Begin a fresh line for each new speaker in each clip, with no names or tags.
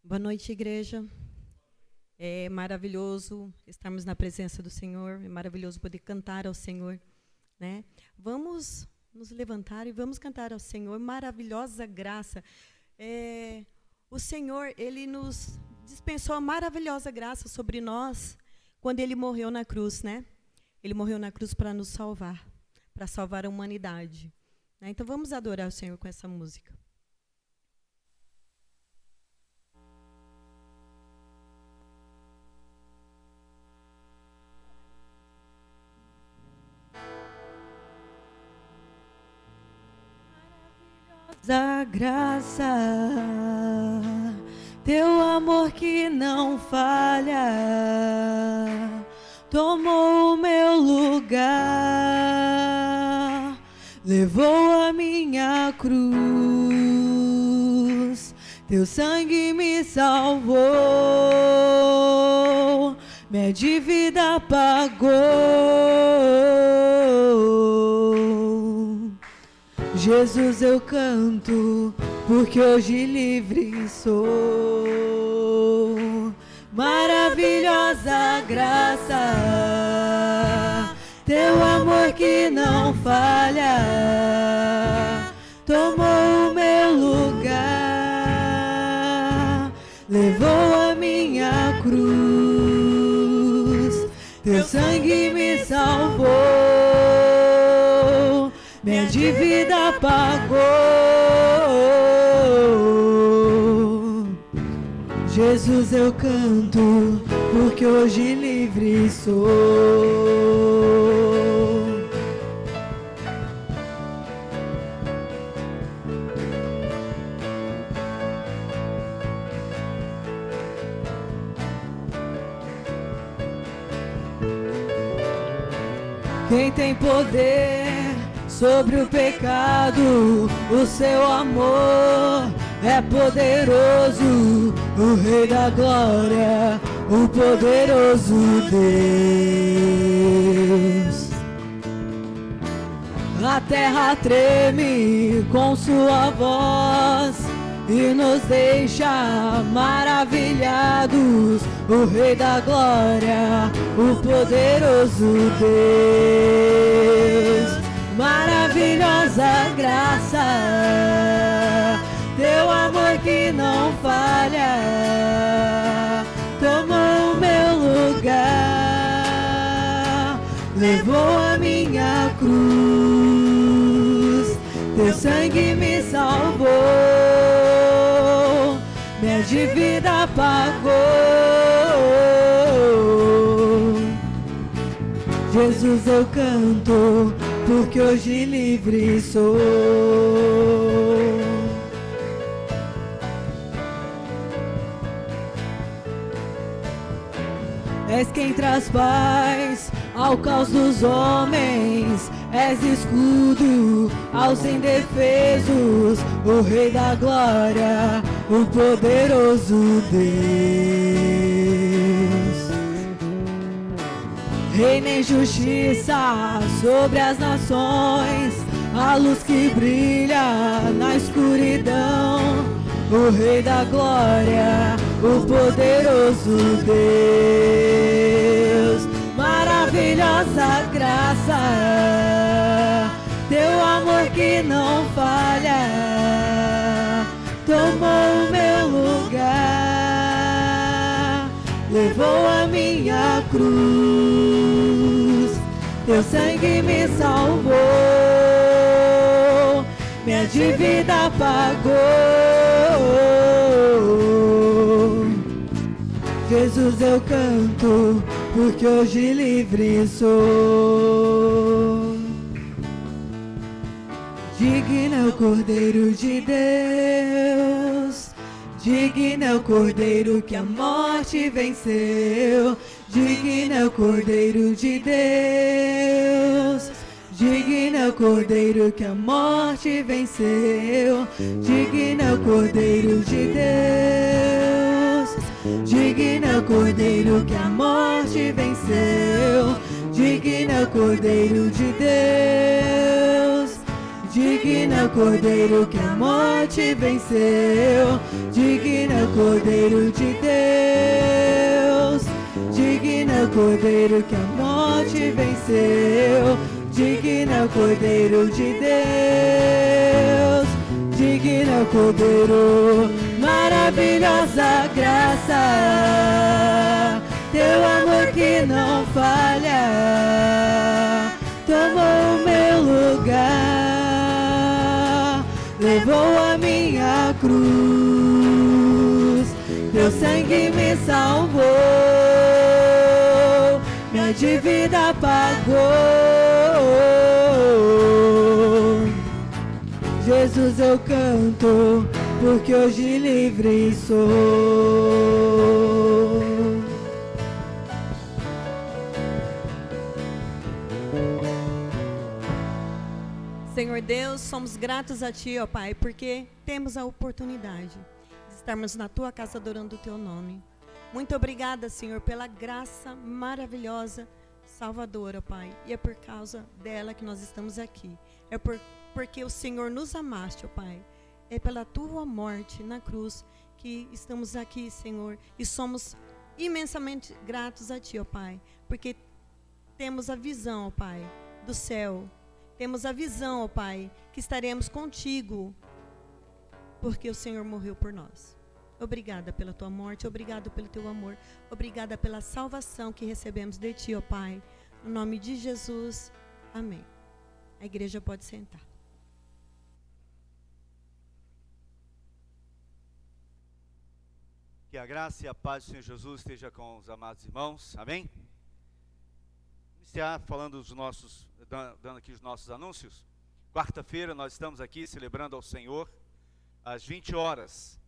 Boa noite, igreja. É maravilhoso estarmos na presença do Senhor, é maravilhoso poder cantar ao Senhor, né? Vamos nos levantar e vamos cantar ao Senhor, maravilhosa graça. O Senhor, Ele nos dispensou a maravilhosa graça sobre nós quando Ele morreu na cruz, né? Ele morreu na cruz para nos salvar, para salvar a humanidade, né? Então vamos adorar o Senhor com essa música. Da graça, teu amor que não falha, tomou o meu lugar, levou a minha cruz, teu sangue me salvou, minha dívida pagou. Jesus, eu canto, porque hoje livre sou. Maravilhosa graça, teu amor que não falha, tomou o meu lugar, levou a minha cruz, teu sangue me salvou, minha dívida pagou. Jesus, eu canto, porque hoje livre sou. Quem tem poder sobre o pecado, o seu amor é poderoso, o Rei da Glória, o poderoso Deus. A terra treme com sua voz e nos deixa maravilhados, o Rei da Glória, o poderoso Deus. Maravilhosa graça, teu amor que não falha, tomou o meu lugar, levou a minha cruz, teu sangue me salvou, minha dívida pagou. Jesus, eu canto, porque hoje livre sou. És quem traz paz ao caos dos homens, és escudo aos indefesos, o Rei da Glória, o poderoso Deus. Reina em justiça sobre as nações, a luz que brilha na escuridão, o Rei da Glória, o poderoso Deus. Maravilhosa graça, teu amor que não falha, tomou o meu lugar, levou a minha cruz, teu sangue me salvou, minha dívida pagou. Jesus, eu canto, porque hoje livre sou. Digno é o Cordeiro de Deus, digno é o Cordeiro que a morte venceu, digno é o Cordeiro de Deus, digno é o Cordeiro que a morte venceu, digno é o Cordeiro de Deus, digno é o Cordeiro que a morte venceu, digno é o Cordeiro de Deus, digno é o Cordeiro que a morte venceu, digno é o Cordeiro de Deus, digno é o Cordeiro que a morte venceu, digno é o Cordeiro de Deus, digno é o Cordeiro, maravilhosa graça, teu amor que não falha, tomou o meu lugar, levou a minha cruz, teu sangue me salvou, minha dívida pagou. Jesus, eu canto, porque hoje livre sou.
Senhor Deus, somos gratos a Ti, ó Pai, porque temos a oportunidade de estarmos na Tua casa adorando o Teu nome. Muito obrigada, Senhor, pela graça maravilhosa, salvadora, Pai. E é por causa dela que nós estamos aqui. É porque o Senhor nos amaste, ó Pai. É pela Tua morte na cruz que estamos aqui, Senhor. E somos imensamente gratos a Ti, ó Pai. Porque temos a visão, ó Pai, do céu. Temos a visão, ó Pai, que estaremos contigo, porque o Senhor morreu por nós. Obrigada pela tua morte, obrigado pelo teu amor, obrigada pela salvação que recebemos de ti, ó Pai. No nome de Jesus, amém. A igreja pode sentar.
Que a graça e a paz do Senhor Jesus esteja com os amados irmãos, amém? Iniciar falando dando aqui os nossos anúncios. Quarta-feira nós estamos aqui celebrando ao Senhor às 20 horas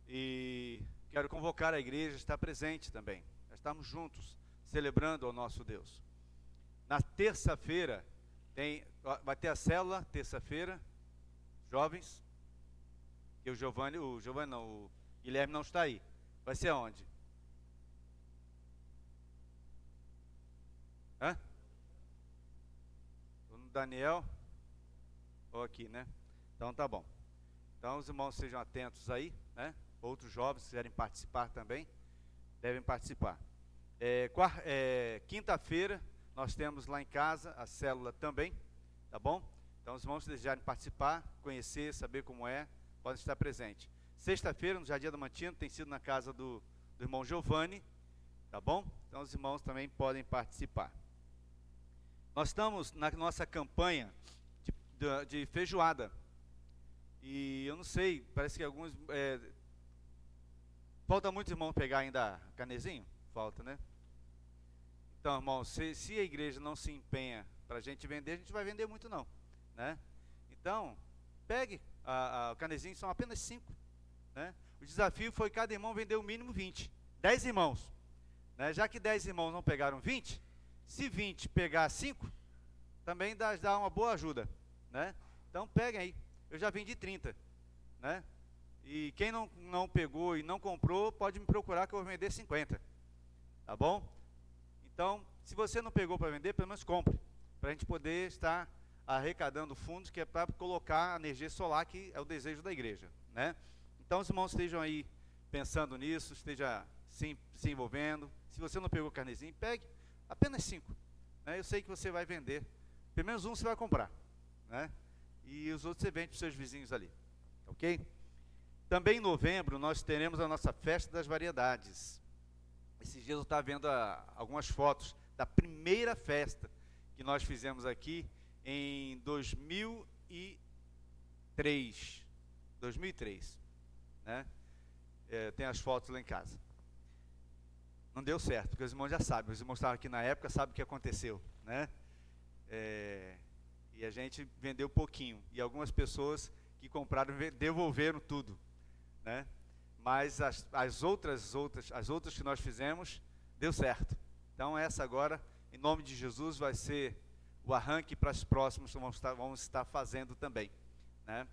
e quero convocar a igreja a estar presente também. Nós estamos juntos celebrando ao nosso Deus. Na terça-feira vai ter a célula, terça-feira, jovens, que o Guilherme não está aí. Vai ser aonde? Hã? No Daniel? Ou aqui, né? Então tá bom. Então os irmãos sejam atentos aí, né? Outros jovens que quiserem participar também, devem participar. Quinta-feira nós temos lá em casa a célula também, tá bom? Então os irmãos que desejarem participar, conhecer, saber como é, podem estar presentes. Sexta-feira, no Jardim Adamantino, tem sido na casa do irmão Giovanni, tá bom? Então os irmãos também podem participar. Nós estamos na nossa campanha de feijoada. E eu não sei, parece que alguns... falta muitos irmãos pegar ainda canezinho? Falta, né? Então, irmãos, se a igreja não se empenha para a gente vender, a gente vai vender muito não, né? Então, pegue o canezinho, são apenas 5, né? O desafio foi cada irmão vender o mínimo 20. 10 irmãos, né? Já que 10 irmãos não pegaram 20, se 20 pegar 5, também dá uma boa ajuda, né? Então, peguem aí. Eu já vendi 30, né? E quem não pegou e não comprou, pode me procurar que eu vou vender 50, tá bom? Então, se você não pegou para vender, pelo menos compre, para a gente poder estar arrecadando fundos, que é para colocar a energia solar, que é o desejo da igreja, né? Então, os irmãos estejam aí pensando nisso, esteja se envolvendo. Se você não pegou carnezinho, pegue apenas 5, né? Eu sei que você vai vender, pelo menos um você vai comprar, né? E os outros você vende para os seus vizinhos ali, ok? Também em novembro nós teremos a nossa festa das variedades. Esses dias eu estava vendo algumas fotos da primeira festa que nós fizemos aqui em 2003, né? Tem as fotos lá em casa. Não deu certo, porque os irmãos já sabem, os irmãos estavam aqui na época, sabem o que aconteceu, né? E a gente vendeu pouquinho, e algumas pessoas que compraram devolveram tudo, né? Mas as outras que nós fizemos, deu certo. Então essa agora, em nome de Jesus, vai ser o arranque para as próximas que vamos estar fazendo também, né?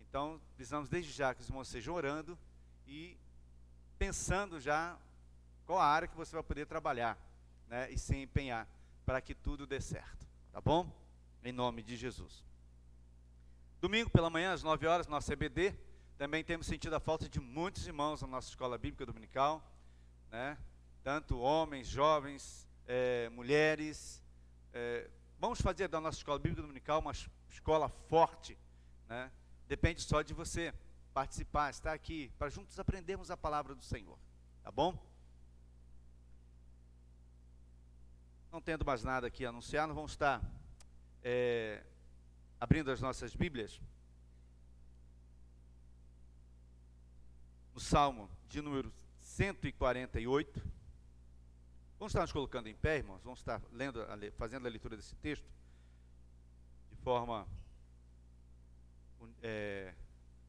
Então, precisamos desde já que os irmãos estejam orando e pensando já qual a área que você vai poder trabalhar, né? E se empenhar para que tudo dê certo, tá bom? Em nome de Jesus. Domingo pela manhã, às 9 horas, nosso EBD. Também temos sentido a falta de muitos irmãos na nossa escola bíblica dominical, né? Tanto homens, jovens, mulheres. Vamos fazer da nossa escola bíblica dominical uma escola forte, né? Depende só de você participar, estar aqui, para juntos aprendermos a palavra do Senhor, tá bom? Não tendo mais nada aqui a anunciar, nós vamos estar abrindo as nossas Bíblias no Salmo de número 148. Vamos estar nos colocando em pé, irmãos. Vamos estar fazendo a leitura desse texto de forma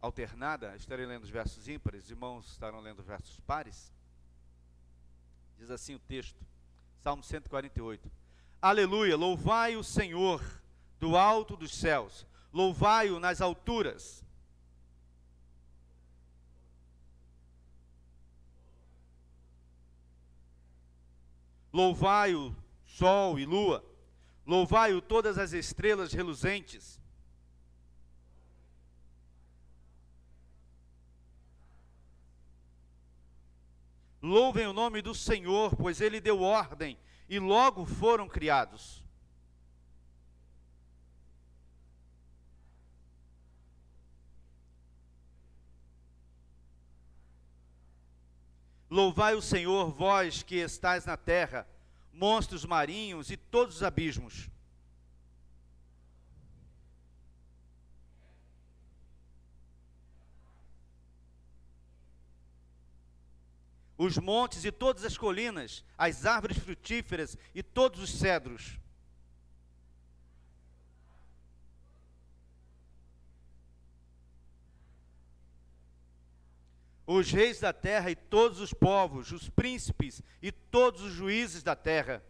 alternada. Estarei lendo os versos ímpares, os irmãos estarão lendo os versos pares. Diz assim o texto, Salmo 148. Aleluia, louvai o Senhor do alto dos céus, louvai-o nas alturas. Louvai-o sol e lua, louvai-o todas as estrelas reluzentes. Louvem o nome do Senhor, pois ele deu ordem e logo foram criados. Louvai o Senhor, vós que estáis na terra, monstros marinhos e todos os abismos. Os montes e todas as colinas, as árvores frutíferas e todos os cedros. Os reis da terra e todos os povos, os príncipes e todos os juízes da terra.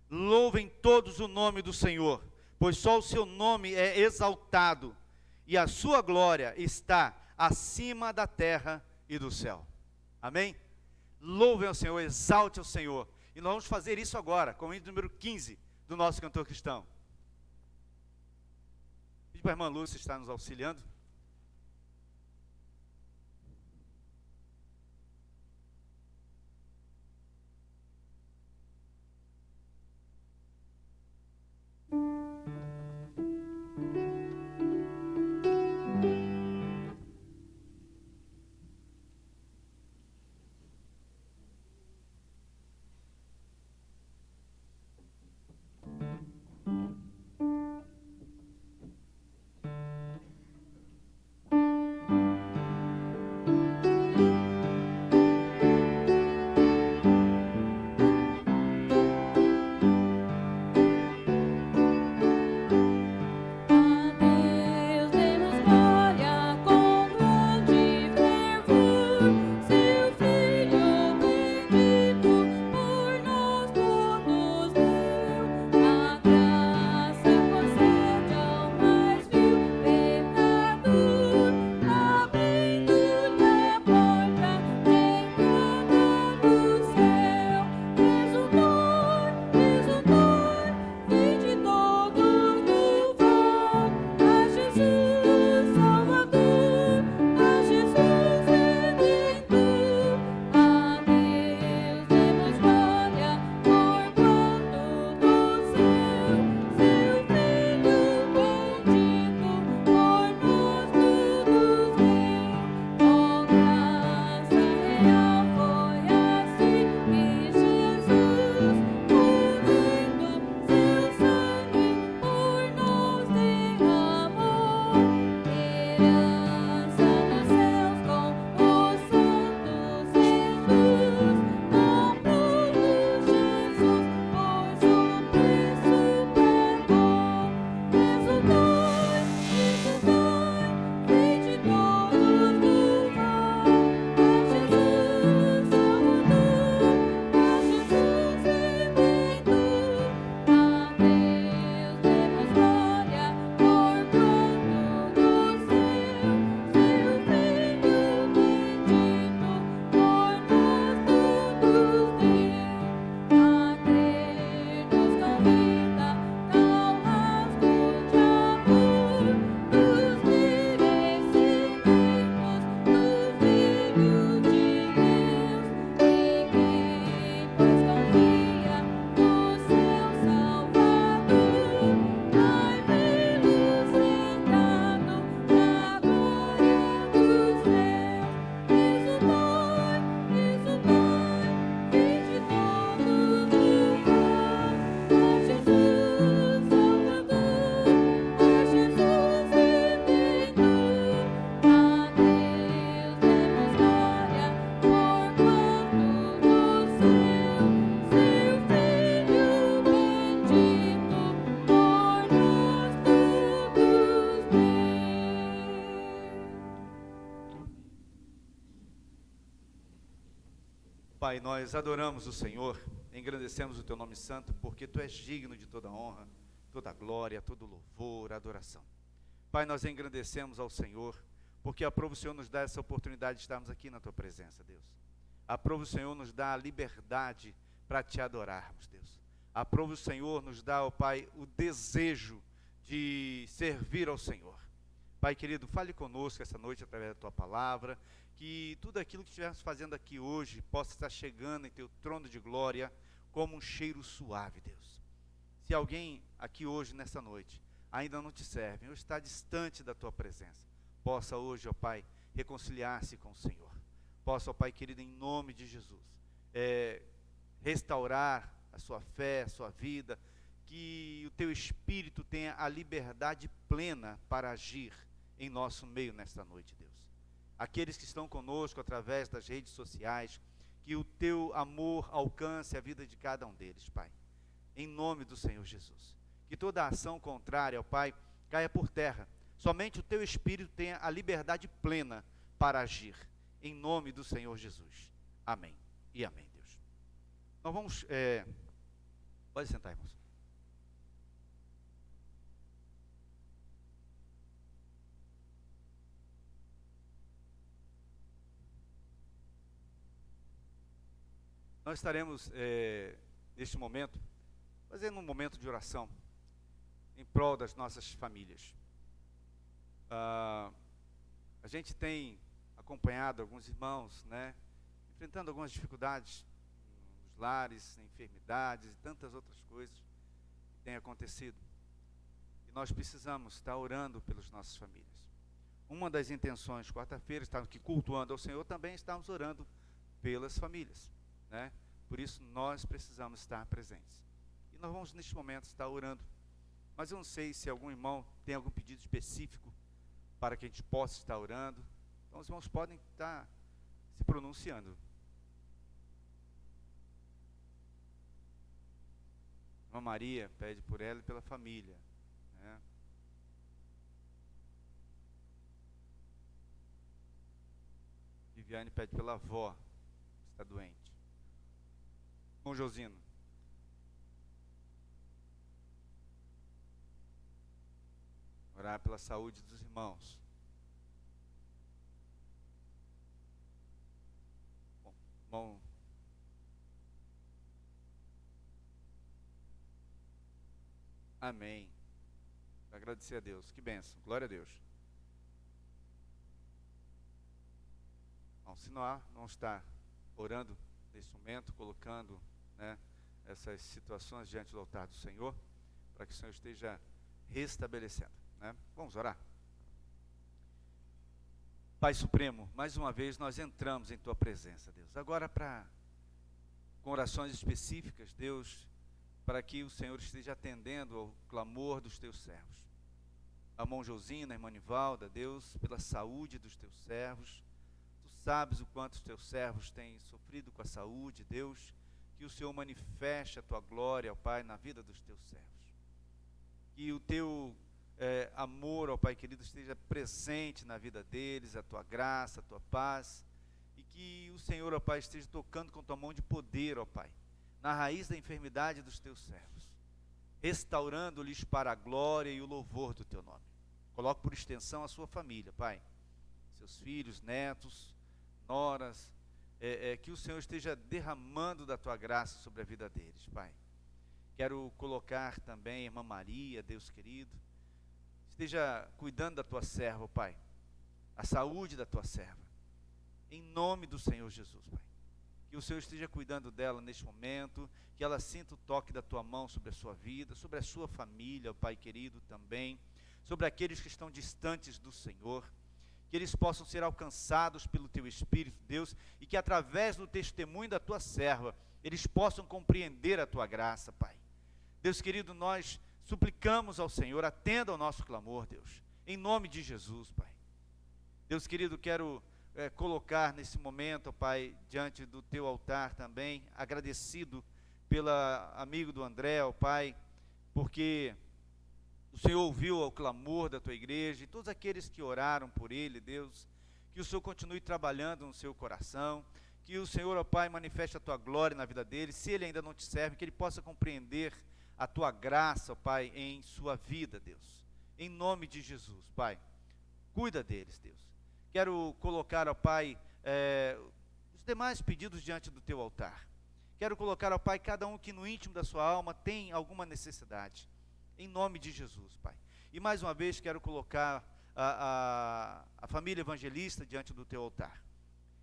Louvem todos o nome do Senhor, pois só o seu nome é exaltado, e a sua glória está acima da terra e do céu. Amém? Louvem ao Senhor, exalte ao Senhor. E nós vamos fazer isso agora, com o hino número 15 do nosso cantor cristão. Pedi para a irmã Lúcia estar nos auxiliando. Pai, nós adoramos o Senhor, engrandecemos o Teu nome santo, porque Tu és digno de toda honra, toda glória, todo louvor, adoração. Pai, nós engrandecemos ao Senhor, porque aprova o Senhor nos dá essa oportunidade de estarmos aqui na Tua presença, Deus. Aprova o Senhor nos dá a liberdade para Te adorarmos, Deus. Aprova o Senhor nos dá, ó Pai, o desejo de servir ao Senhor. Pai querido, fale conosco essa noite através da Tua palavra, que tudo aquilo que estivermos fazendo aqui hoje possa estar chegando em Teu trono de glória como um cheiro suave, Deus. Se alguém aqui hoje, nessa noite, ainda não Te serve, ou está distante da Tua presença, possa hoje, ó Pai, reconciliar-se com o Senhor. Possa, ó Pai querido, em nome de Jesus, restaurar a sua fé, a sua vida, que o Teu Espírito tenha a liberdade plena para agir em nosso meio nesta noite, Deus. Aqueles que estão conosco através das redes sociais, que o Teu amor alcance a vida de cada um deles, Pai. Em nome do Senhor Jesus. Que toda ação contrária, ó Pai, caia por terra. Somente o Teu Espírito tenha a liberdade plena para agir. Em nome do Senhor Jesus. Amém. E amém, Deus. Nós vamos... Pode sentar, irmãos. Nós estaremos, neste momento, fazendo um momento de oração em prol das nossas famílias. A gente tem acompanhado alguns irmãos, né, enfrentando algumas dificuldades nos lares, enfermidades e tantas outras coisas que têm acontecido. E nós precisamos estar orando pelas nossas famílias. Uma das intenções, quarta-feira, estávamos aqui cultuando ao Senhor, também estamos orando pelas famílias. Né? Por isso nós precisamos estar presentes. E nós vamos neste momento estar orando. Mas eu não sei se algum irmão tem algum pedido específico para que a gente possa estar orando. Então os irmãos podem estar se pronunciando. Irmã Maria pede por ela e pela família. Né? Viviane pede pela avó, que está doente. Irmão Josino. Orar pela saúde dos irmãos. Bom, irmão. Amém. Agradecer a Deus. Que bênção. Glória a Deus. Bom, se não está orando nesse momento, colocando, né, essas situações diante do altar do Senhor, para que o Senhor esteja restabelecendo, né? Vamos orar. Pai Supremo, mais uma vez nós entramos em Tua presença, Deus. Agora com orações específicas, Deus, para que o Senhor esteja atendendo ao clamor dos Teus servos. A irmã Josina, a irmã Nivalda, Deus, pela saúde dos Teus servos. Tu sabes o quanto os Teus servos têm sofrido com a saúde, Deus, que o Senhor manifeste a Tua glória, ó Pai, na vida dos Teus servos. Que o Teu amor, ó Pai querido, esteja presente na vida deles, a Tua graça, a Tua paz, e que o Senhor, ó Pai, esteja tocando com Tua mão de poder, ó Pai, na raiz da enfermidade dos Teus servos, restaurando-lhes para a glória e o louvor do Teu nome. Coloque por extensão a sua família, Pai, seus filhos, netos, noras, que o Senhor esteja derramando da Tua graça sobre a vida deles, Pai. Quero colocar também a irmã Maria, Deus querido, esteja cuidando da Tua serva, Pai, a saúde da Tua serva, em nome do Senhor Jesus, Pai. Que o Senhor esteja cuidando dela neste momento, que ela sinta o toque da Tua mão sobre a sua vida, sobre a sua família, Pai querido, também, sobre aqueles que estão distantes do Senhor, que eles possam ser alcançados pelo Teu Espírito, Deus, e que através do testemunho da Tua serva, eles possam compreender a Tua graça, Pai. Deus querido, nós suplicamos ao Senhor, atenda ao nosso clamor, Deus, em nome de Jesus, Pai. Deus querido, quero colocar nesse momento, Pai, diante do Teu altar também, agradecido pela amigo do André, ó Pai, porque o Senhor ouviu o clamor da Tua igreja e todos aqueles que oraram por ele, Deus, que o Senhor continue trabalhando no seu coração, que o Senhor, ó Pai, manifeste a tua glória na vida dele. Se ele ainda não te serve, que ele possa compreender a tua graça, ó Pai, em sua vida, Deus. Em nome de Jesus, Pai. Cuida deles, Deus. Quero colocar, ó Pai, os demais pedidos diante do teu altar. Quero colocar, ó Pai, cada um que no íntimo da sua alma tem alguma necessidade. Em nome de Jesus, Pai. E mais uma vez quero colocar a família evangelista diante do teu altar.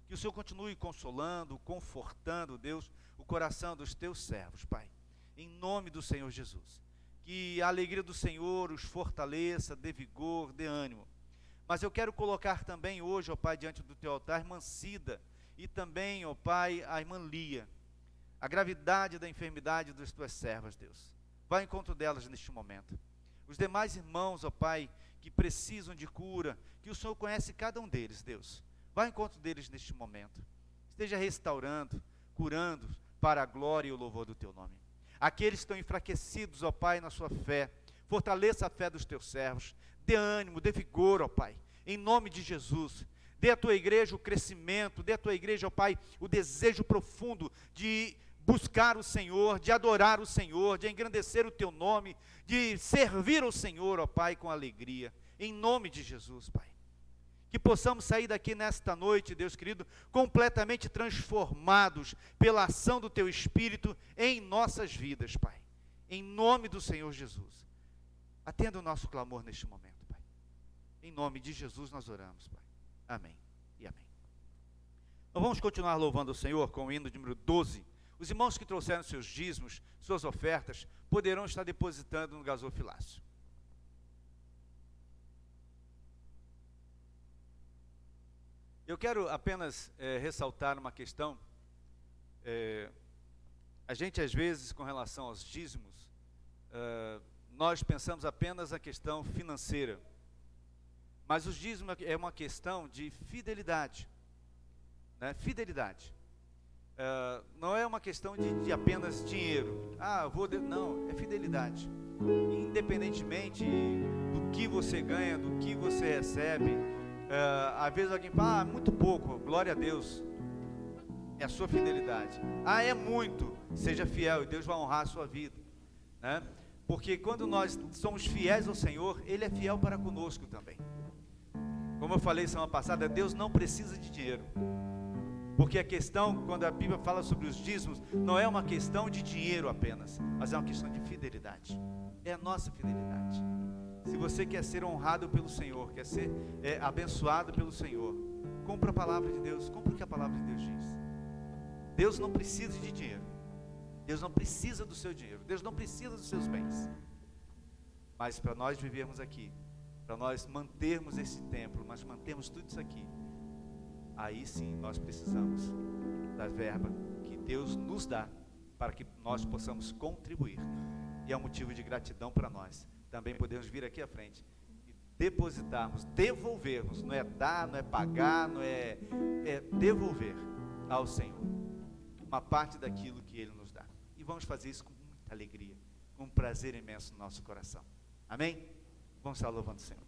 Que o Senhor continue consolando, confortando, Deus, o coração dos teus servos, Pai. Em nome do Senhor Jesus. Que a alegria do Senhor os fortaleça, dê vigor, dê ânimo. Mas eu quero colocar também hoje, ó Pai, diante do teu altar, a irmã Cida e também, ó Pai, a irmã Lia. A gravidade da enfermidade das tuas servas, Deus. Vai ao encontro delas neste momento. Os demais irmãos, ó Pai, que precisam de cura, que o Senhor conhece cada um deles, Deus. Vai ao encontro deles neste momento. Esteja restaurando, curando, para a glória e o louvor do teu nome. Aqueles que estão enfraquecidos, ó Pai, na sua fé, fortaleça a fé dos teus servos. Dê ânimo, dê vigor, ó Pai, em nome de Jesus. Dê à tua igreja o crescimento, dê à tua igreja, ó Pai, o desejo profundo de buscar o Senhor, de adorar o Senhor, de engrandecer o teu nome, de servir ao Senhor, ó Pai, com alegria, em nome de Jesus, Pai. Que possamos sair daqui nesta noite, Deus querido, completamente transformados pela ação do teu Espírito em nossas vidas, Pai, em nome do Senhor Jesus. Atenda o nosso clamor neste momento, Pai. Em nome de Jesus nós oramos, Pai. Amém e amém. Então vamos continuar louvando o Senhor com o hino de número 12. Os irmãos que trouxeram seus dízimos, suas ofertas, poderão estar depositando no gasofilácio. Eu quero apenas ressaltar uma questão. A gente, às vezes, com relação aos dízimos, nós pensamos apenas na questão financeira. Mas os dízimos é uma questão de fidelidade. Né? Fidelidade. Não é uma questão de apenas dinheiro. Não, é fidelidade. Independentemente do que você ganha, do que você recebe, às vezes alguém fala, muito pouco, glória a Deus. É a sua fidelidade. É muito, seja fiel e Deus vai honrar a sua vida. Né? Porque quando nós somos fiéis ao Senhor, Ele é fiel para conosco também. Como eu falei semana passada, Deus não precisa de dinheiro. Porque a questão, quando a Bíblia fala sobre os dízimos, não é uma questão de dinheiro apenas, mas é uma questão de fidelidade. É a nossa fidelidade. Se você quer ser honrado pelo Senhor, quer ser abençoado pelo Senhor, cumpra a palavra de Deus, cumpra o que a palavra de Deus diz. Deus não precisa de dinheiro. Deus não precisa do seu dinheiro. Deus não precisa dos seus bens. Mas para nós vivermos aqui, para nós mantermos esse templo, nós mantermos tudo isso aqui, aí sim nós precisamos da verba que Deus nos dá para que nós possamos contribuir. E é um motivo de gratidão para nós. Também podemos vir aqui à frente e depositarmos, devolvermos. Não é dar, não é pagar, não é devolver ao Senhor uma parte daquilo que Ele nos dá. E vamos fazer isso com muita alegria, com um prazer imenso no nosso coração. Amém? Vamos estar louvando o Senhor.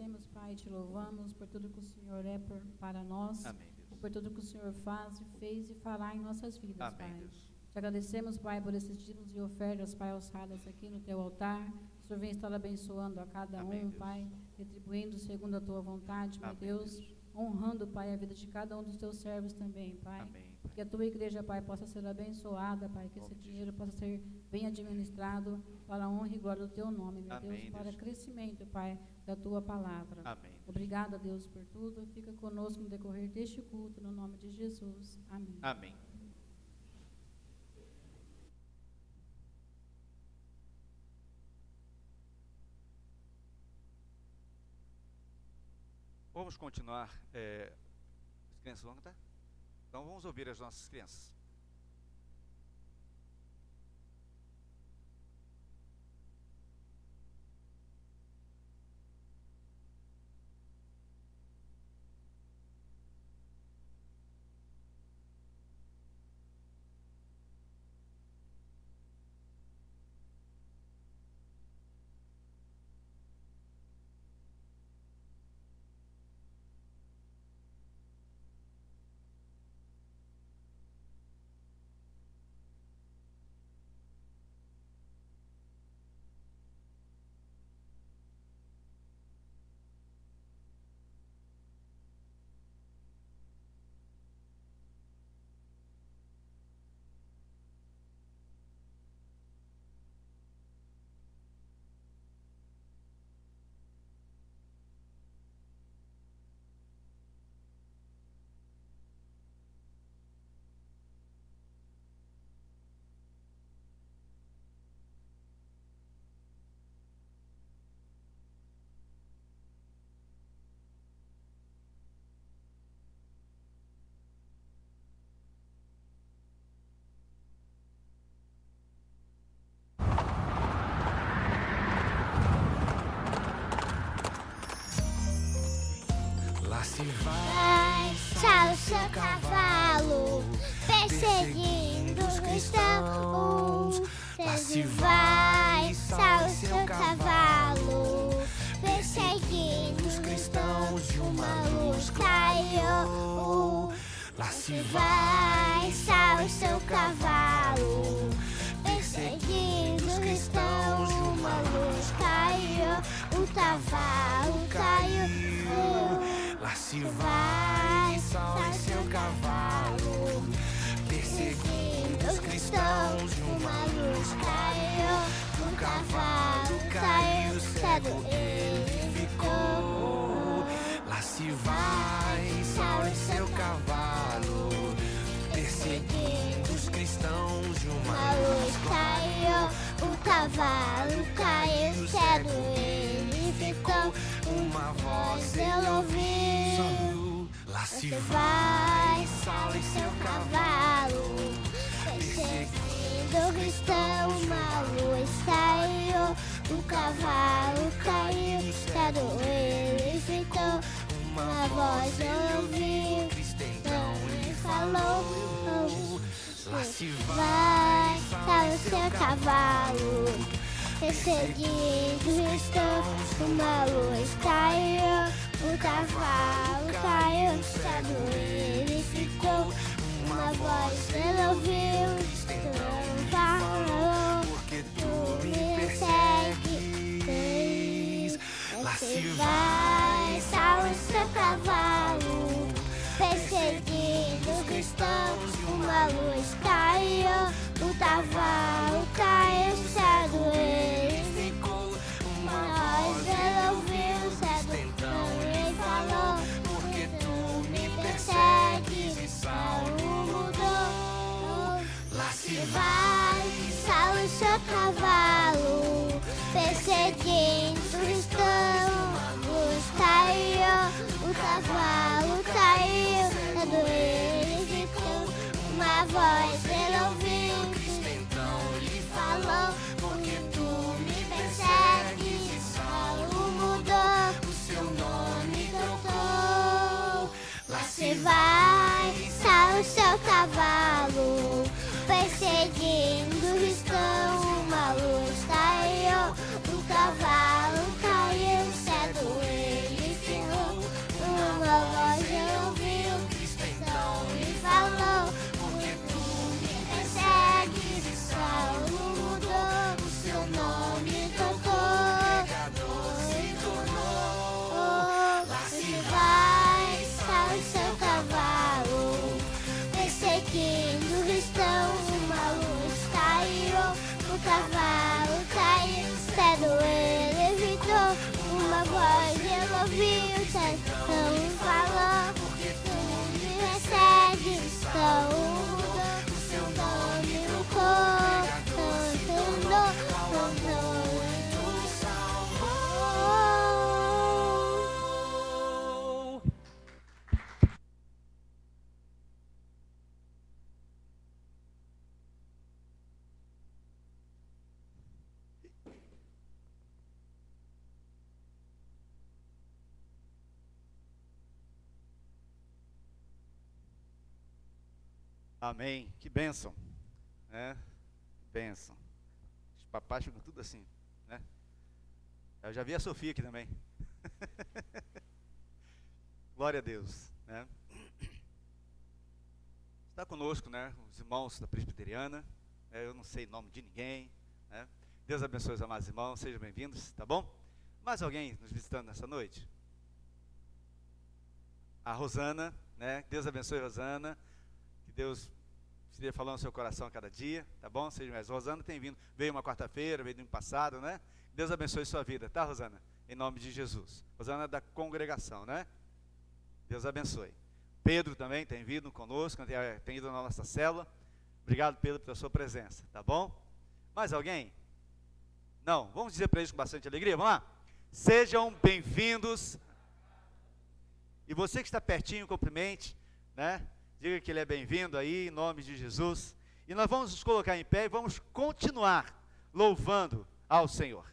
agradecemos, Pai, te louvamos por tudo que o Senhor é para nós.
Amém, Deus.
Por tudo que o Senhor faz, fez e fará em nossas vidas,
Amém,
Pai.
Deus.
Te agradecemos, Pai, por esses dízimos e ofertas, Pai, alçadas aqui no teu altar. O Senhor vem estar abençoando a cada
Amém,
um,
Deus.
Pai, retribuindo segundo a tua vontade, meu
Amém,
Deus. Honrando, Pai, a vida de cada um dos teus servos também, Pai.
Amém.
Que a tua igreja, Pai, possa ser abençoada, Pai. Que esse dinheiro possa ser bem administrado para a honra e glória do teu nome, meu
Amém,
Deus. Para
Deus.
crescimento, Pai, da tua palavra.
Amém.
Obrigada, Deus, por tudo. Fica conosco no decorrer deste culto, no nome de Jesus. Amém.
Amém. Vamos continuar. As crianças vão cantar? Então vamos ouvir as nossas crianças.
Lá se vai, sai o seu cavalo, perseguindo os cristãos. Lá se vai, sai o seu cavalo, perseguindo os cristãos. E uma luz caiu. Lá se vai, sai o seu cavalo, perseguindo os cristãos. E uma luz caiu, o cavalo caiu. Lá se vai, sai seu cavalo, perseguindo os cristãos. E uma luz caiu, o cavalo caiu, cedo ele ficou. Lá se vai, sai seu cavalo, perseguindo os cristãos. E uma luz caiu, o cavalo caiu, cedo ele ficou. Uma voz ele ouviu. Lá se vai, sai seu cavalo, perseguindo os cristãos. Uma luz caiu, o cavalo caiu, cedo ele ficou. Uma voz ele ouviu, então ele falou. Lá se vai, sai o seu cavalo, perseguindo os cristãos. Uma luz caiu, o cavalo caiu, cedo ele ficou. Uma voz ele ouviu, então falou, porque tu me persegues. Lá se vai, sai o seu cavalo, perseguindo os cristãos. Uma luz caiu, o cavalo caiu, cedo ele ficou. Uma voz ele ouviu, cedo então ele falou, porque tu me persegues. E Saulo mudou. Lá se vai, sai o seu cavalo, perseguindo os cristãos. Uma luz caiu, o cavalo caiu, cedo ele ficou. Uma voz ele ouviu, então lhe falou, porque tu me persegues. E Saulo mudou, o seu nome trocou. Lá se vai, sai o seu cavalo, perseguindo os cristãos. Uma luz caiu, o cavalo caiu, cedo ele
Amém. Que bênção, né? Bênção. Os papais ficam tudo assim, né? Eu já vi a Sofia aqui também. Glória a Deus, né? Está conosco, né? Os irmãos da Presbiteriana. Eu não sei o nome de ninguém, né? Deus abençoe os amados irmãos, sejam bem-vindos, tá bom? Mais alguém nos visitando nessa noite? A Rosana, né? Deus abençoe a Rosana. Que Deus esteja falando no seu coração a cada dia, tá bom? Seja mais. Rosana tem vindo, veio uma quarta-feira, veio no ano passado, né? Deus abençoe sua vida, tá, Rosana? Em nome de Jesus. Rosana é da congregação, né? Deus abençoe. Pedro também tem vindo conosco, tem ido na nossa célula. Obrigado, Pedro, pela sua presença, tá bom? Mais alguém? Não, vamos dizer para eles com bastante alegria, vamos lá? Sejam bem-vindos. E você que está pertinho, cumprimente, né? Diga que ele é bem-vindo aí, em nome de Jesus. E nós vamos nos colocar em pé e vamos continuar louvando ao Senhor.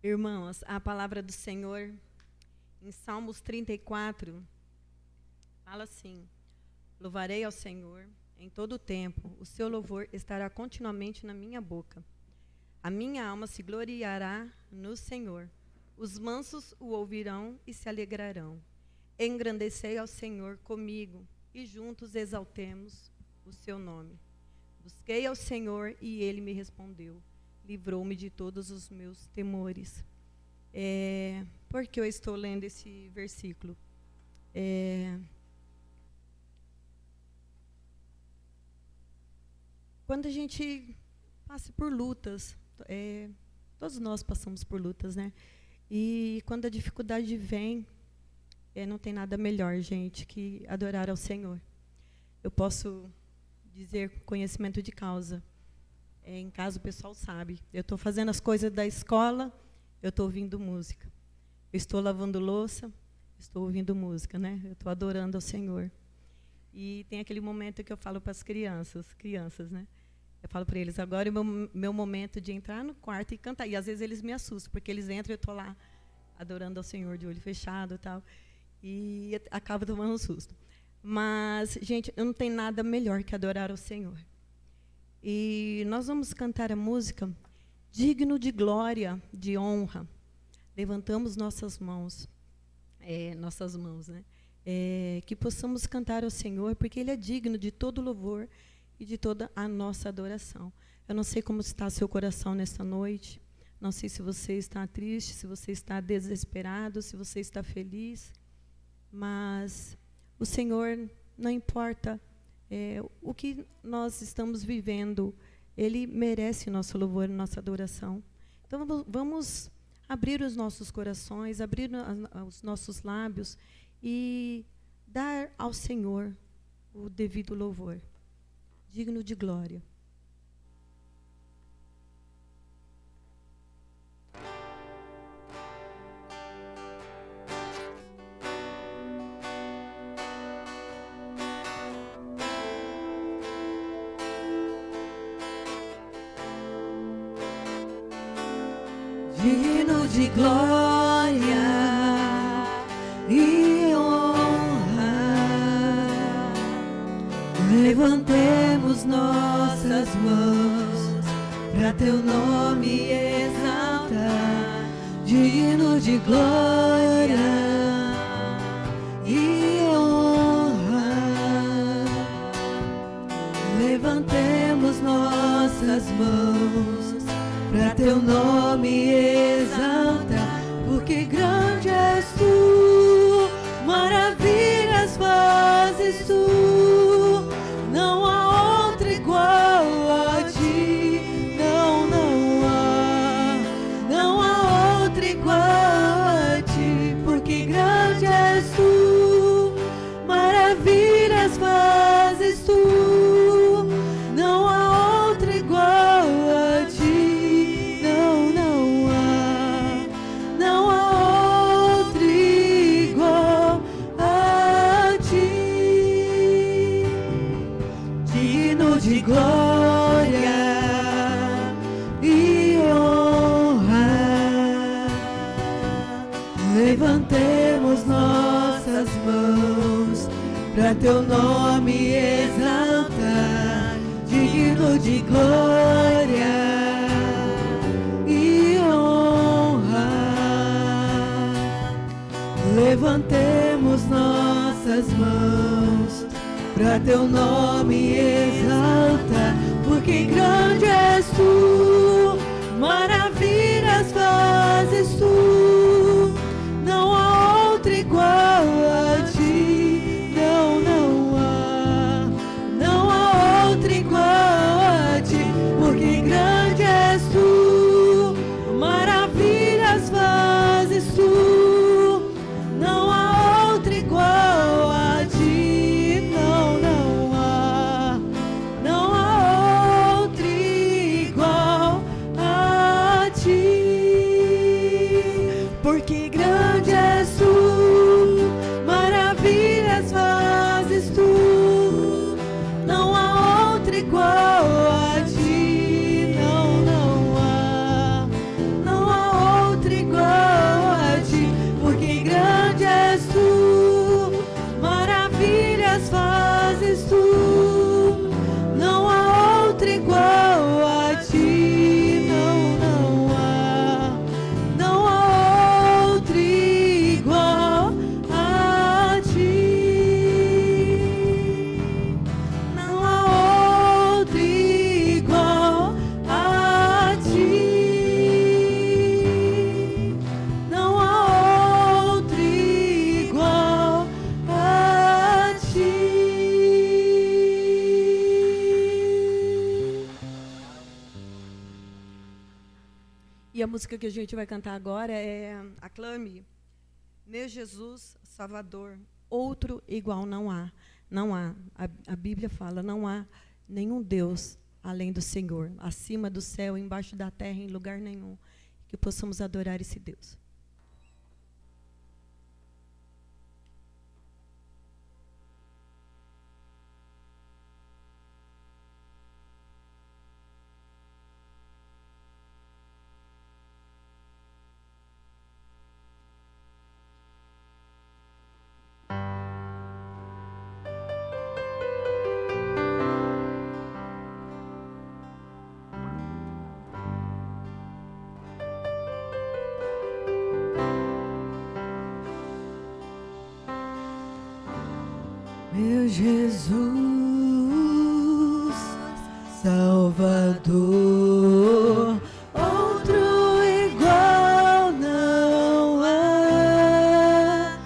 Irmãos, a palavra do Senhor, em Salmos 34, fala assim: louvarei ao Senhor em todo o tempo, o seu louvor estará continuamente na minha boca. A minha alma se gloriará no Senhor. Os mansos o ouvirão e se alegrarão. Engrandecei ao Senhor comigo, e juntos exaltemos o seu nome. Busquei ao Senhor e ele me respondeu. Livrou-me de todos os meus temores. Por que eu estou lendo esse versículo? Quando a gente passa por lutas, todos nós passamos por lutas, né? E quando a dificuldade vem, não tem nada melhor, gente, que adorar ao Senhor. Eu posso dizer com conhecimento de causa. Em casa o pessoal sabe. Eu estou fazendo as coisas da escola, eu estou ouvindo música. Eu estou lavando louça, estou ouvindo música, né? Eu estou adorando ao Senhor. E tem aquele momento que eu falo para as crianças, né? Eu falo para eles, agora é o meu momento de entrar no quarto e cantar. E às vezes eles me assustam, porque eles entram e eu estou lá adorando ao Senhor de olho fechado e tal. E acabo tomando um susto. Mas, gente, não tem nada melhor que adorar ao Senhor. E nós vamos cantar a música Digno de Glória, de Honra. Levantamos nossas mãos, né? Que possamos cantar ao Senhor, porque Ele é digno de todo louvor e de toda a nossa adoração. Eu não sei como está seu coração nesta noite, não sei se você está triste, se você está desesperado, se você está feliz, mas o Senhor, não importa o que nós estamos vivendo, Ele merece nosso louvor e nossa adoração. Então, vamos abrir os nossos corações, abrir os nossos lábios e dar ao Senhor o devido louvor, digno de glória.
Digno de glória e honra, levantemos nossas mãos para teu nome exaltar. Digno de glória e honra, levantemos nossas mãos para teu nome exaltar, porque grande és tu, maravilhas fazes tu, não há outra igual a ti, não há outra igual a ti, porque pra teu nome exaltar, digno de glória e honra. Levantemos nossas mãos pra teu nome exaltar, porque grande és tu, maravilhas fazes tu, não há outro igual a ti, não há, não há outro igual a ti, porque grande és tu, maravilhas fazes tu, não há outro igual a ti, não há, não há outro igual a ti, porque grande és tu, maravilhas fazes tu, não há outro igual a ti, não há, não há outro igual a ti, porque grande és tu, maravilhas fazes tu, não há outro igual a ti, não há, não há outro igual a ti, não há outro igual a ti, não há outro igual a ti.
E a música que a gente vai cantar agora é Aclame, meu Jesus Salvador, outro igual não há. Não há. A Bíblia fala, não há nenhum Deus além do Senhor, acima do céu, embaixo da terra, em lugar nenhum, que possamos adorar esse Deus.
Meu Jesus, Salvador, outro igual não há.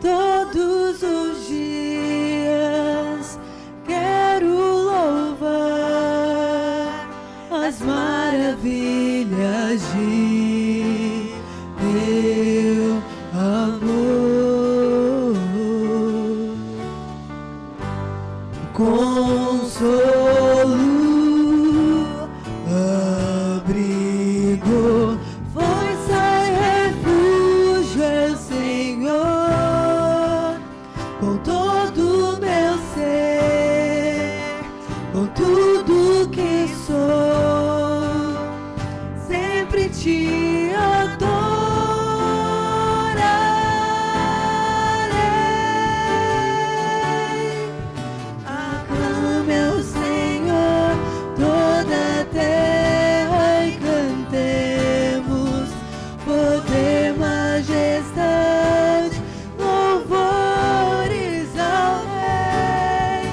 Todos os dias quero louvar as maravilhas de teu amor. Consolo, abrigo, força e refúgio é o Senhor. Com todo o meu ser, com tudo que sou, sempre te adorarei. Aclame ao Senhor toda a terra e cantemos poder, majestade, louvores ao Rei.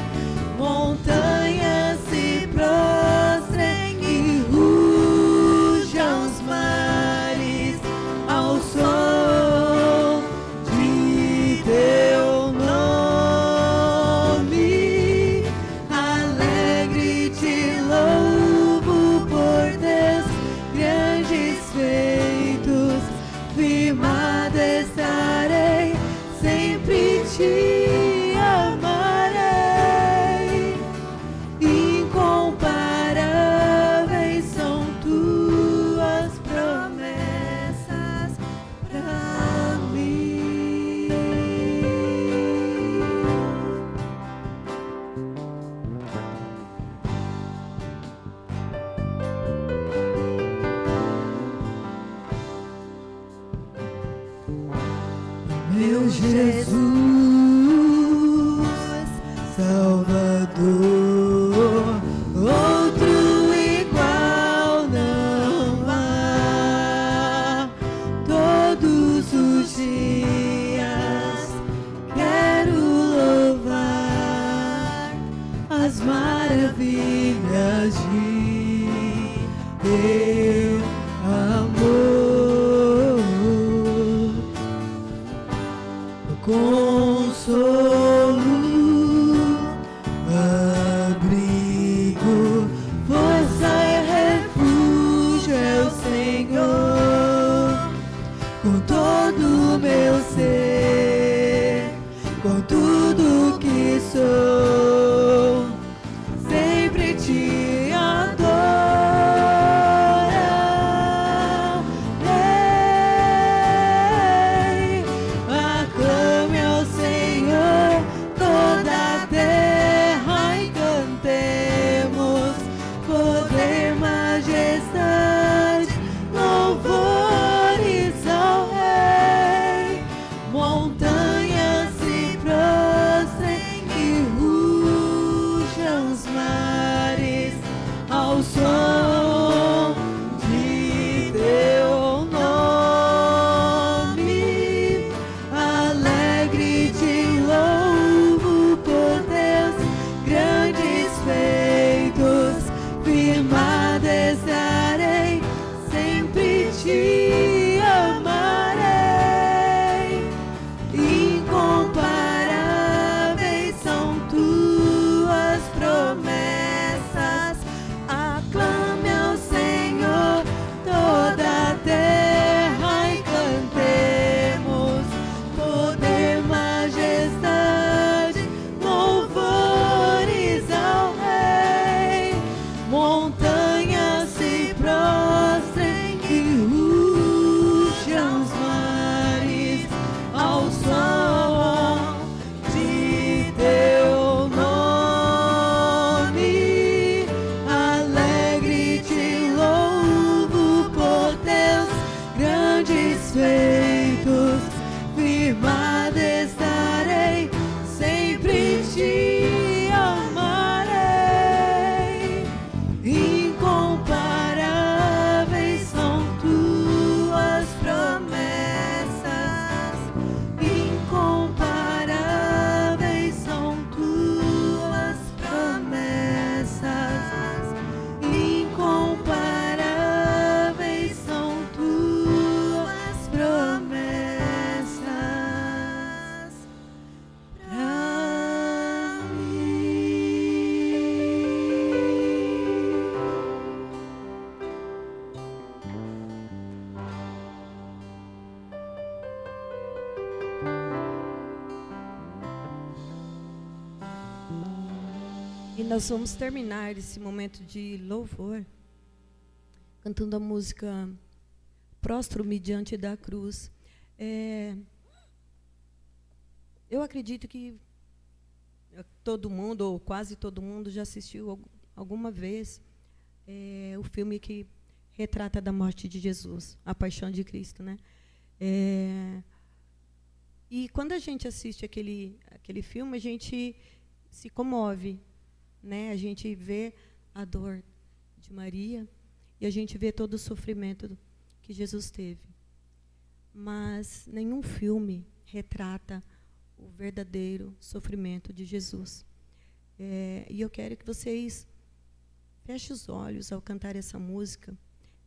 Montanhas se prostrem e rujam os mares ao som de teu nome. Alegre te louvo por teus grandes feitos, firmada estarei, sempre te amarei. Incomparáveis são tuas promessas pra mim. Meu Jesus, Salvador, outro igual não há. Todos os dias quero louvar as maravilhas de teu amor, o consolo, abrigo, força e refúgio é o Senhor. Com todo o meu ser, com tudo que sou, sempre te adoro. Ei, aclame ao Senhor toda a terra e cantemos poder, majestade, louvores ao Rei. Montanhas se prostrem e rujam os mares ao som de teu nome. Alegre te louvo por teus grandes feitos, firmada estarei, sempre te amarei. Incomparáveis são tuas promessas, aclame ao Senhor toda a terra e cantemos poder, majestade, louvores ao Rei. Montanhas se prostrem e rujam os mares ao som de teu nome. Alegre te louvo por teus grandes feitos, firmada estarei, sempre te amarei. Incomparáveis são tuas promessas, incomparáveis são tuas promessas, incomparáveis são tuas promessas pra
E nós vamos terminar esse momento de louvor cantando a música Prostro-me diante da cruz. Eu acredito que todo mundo, ou quase todo mundo, já assistiu alguma vez o filme que retrata da morte de Jesus, a paixão de Cristo, né? E quando a gente assiste aquele filme, a gente se comove, né? A gente vê a dor de Maria e a gente vê todo o sofrimento que Jesus teve. Mas nenhum filme retrata o verdadeiro sofrimento de Jesus. E eu quero que vocês fechem os olhos ao cantar essa música.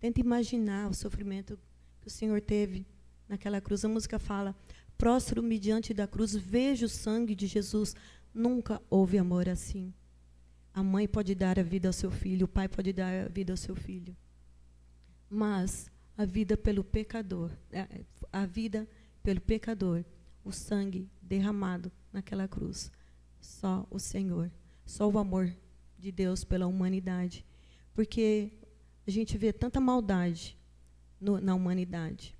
Tentem imaginar o sofrimento que o Senhor teve naquela cruz. A música fala: prostro-me diante da cruz, vejo o sangue de Jesus. Nunca houve amor assim. A mãe pode dar a vida ao seu filho, o pai pode dar a vida ao seu filho. Mas a vida pelo pecador, o sangue derramado naquela cruz, só o Senhor, só o amor de Deus pela humanidade. Porque a gente vê tanta maldade na humanidade,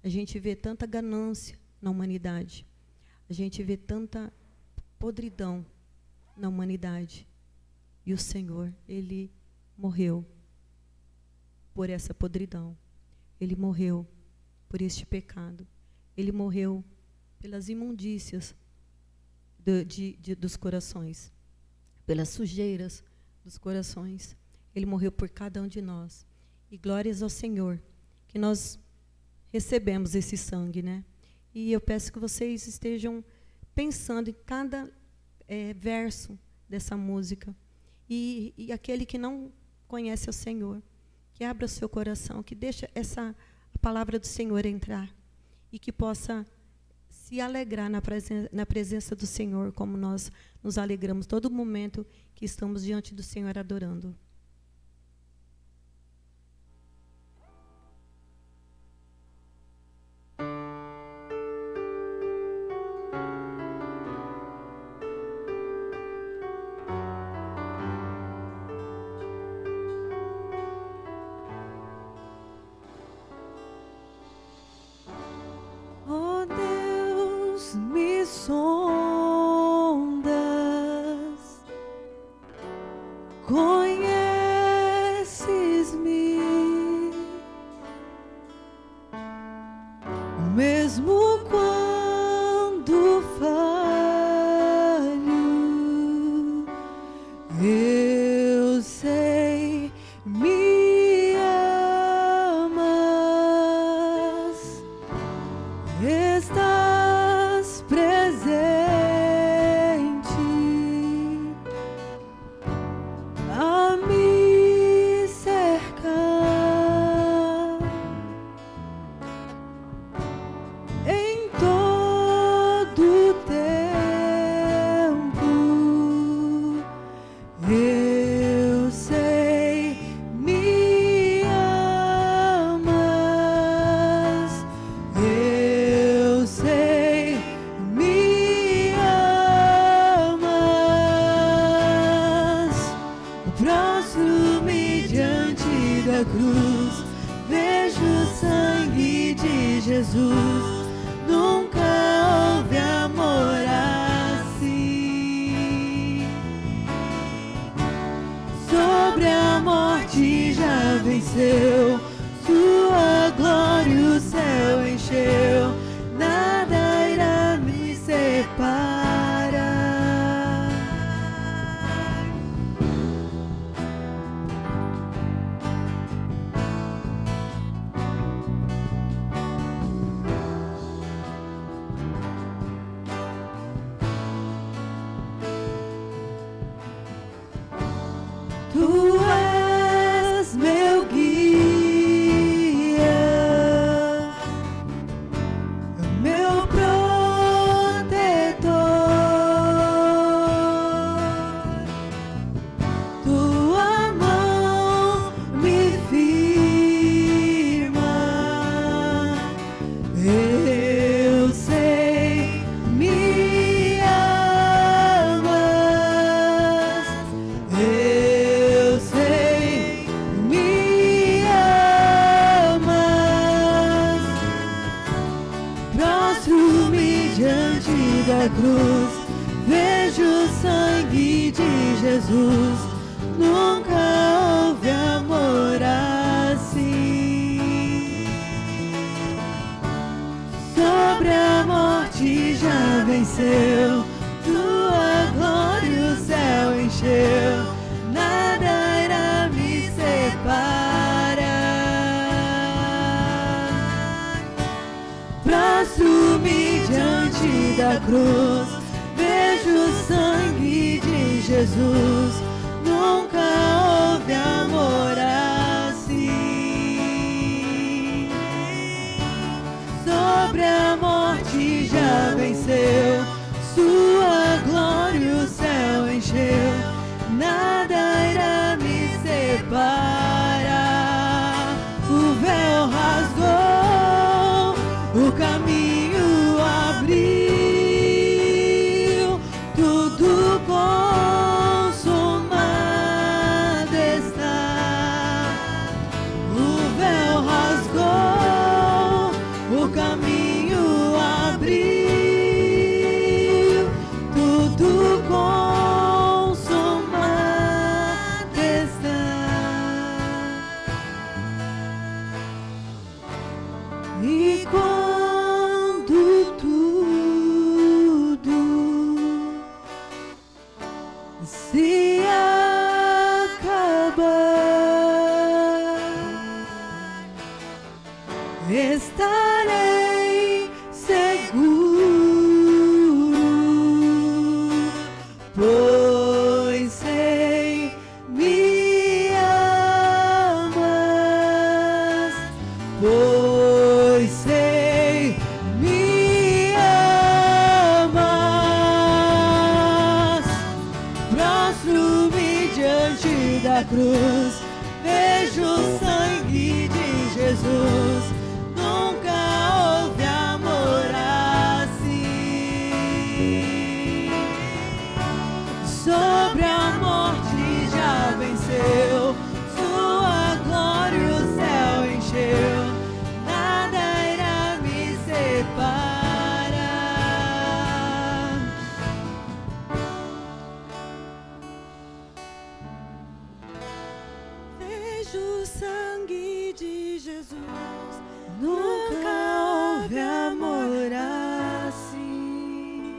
a gente vê tanta ganância na humanidade, a gente vê tanta podridão na humanidade. E o Senhor, Ele morreu por essa podridão. Ele morreu por este pecado. Ele morreu pelas imundícias dos corações. pelas sujeiras dos corações. Ele morreu por cada um de nós. E glórias ao Senhor, que nós recebemos esse sangue, né? E eu peço que vocês estejam pensando em cada verso dessa música. E aquele que não conhece o Senhor, que abra o seu coração, que deixe a palavra do Senhor entrar e que possa se alegrar na presença do Senhor, como nós nos alegramos todo momento que estamos diante do Senhor adorando.
Oh Deus, me sondas, conheces-me, mesmo quando falho, eu sei, me amas. Estás presente a me cercar em todo tempo. Eu sei, me amas. Eu sei, me amas. Prostro-me diante da cruz, vejo o sangue de Jesus. Nunca houve amor assim. Sobre a morte já venceu, sua glória o céu encheu. Nada irá me separar. Tu és meu guia, meu protetor. Tua mão me firma. Eu sei, me amas. Eu sei, me amas. Prostro-me diante da cruz, vejo o sangue de Jesus. Nunca houve amor assim. Sobre a morte já venceu, tua glória o céu encheu. Nada irá me separar. Prostro-me diante da cruz, vejo o sangue de Jesus. Nunca houve amor assim. Sobre a morte já venceu, sua glória o céu encheu. Nada irá me separar. O véu rasgou, o caminho abriu, tudo consumado está. O véu rasgou, o caminho abriu, pela cruz. Vejo o sangue de Jesus. Nunca houve amor assim. Sobre a morte já venceu. Sua glória o céu encheu. Nada irá me separar.
Vejo o sangue de Jesus.
Nunca houve amor assim.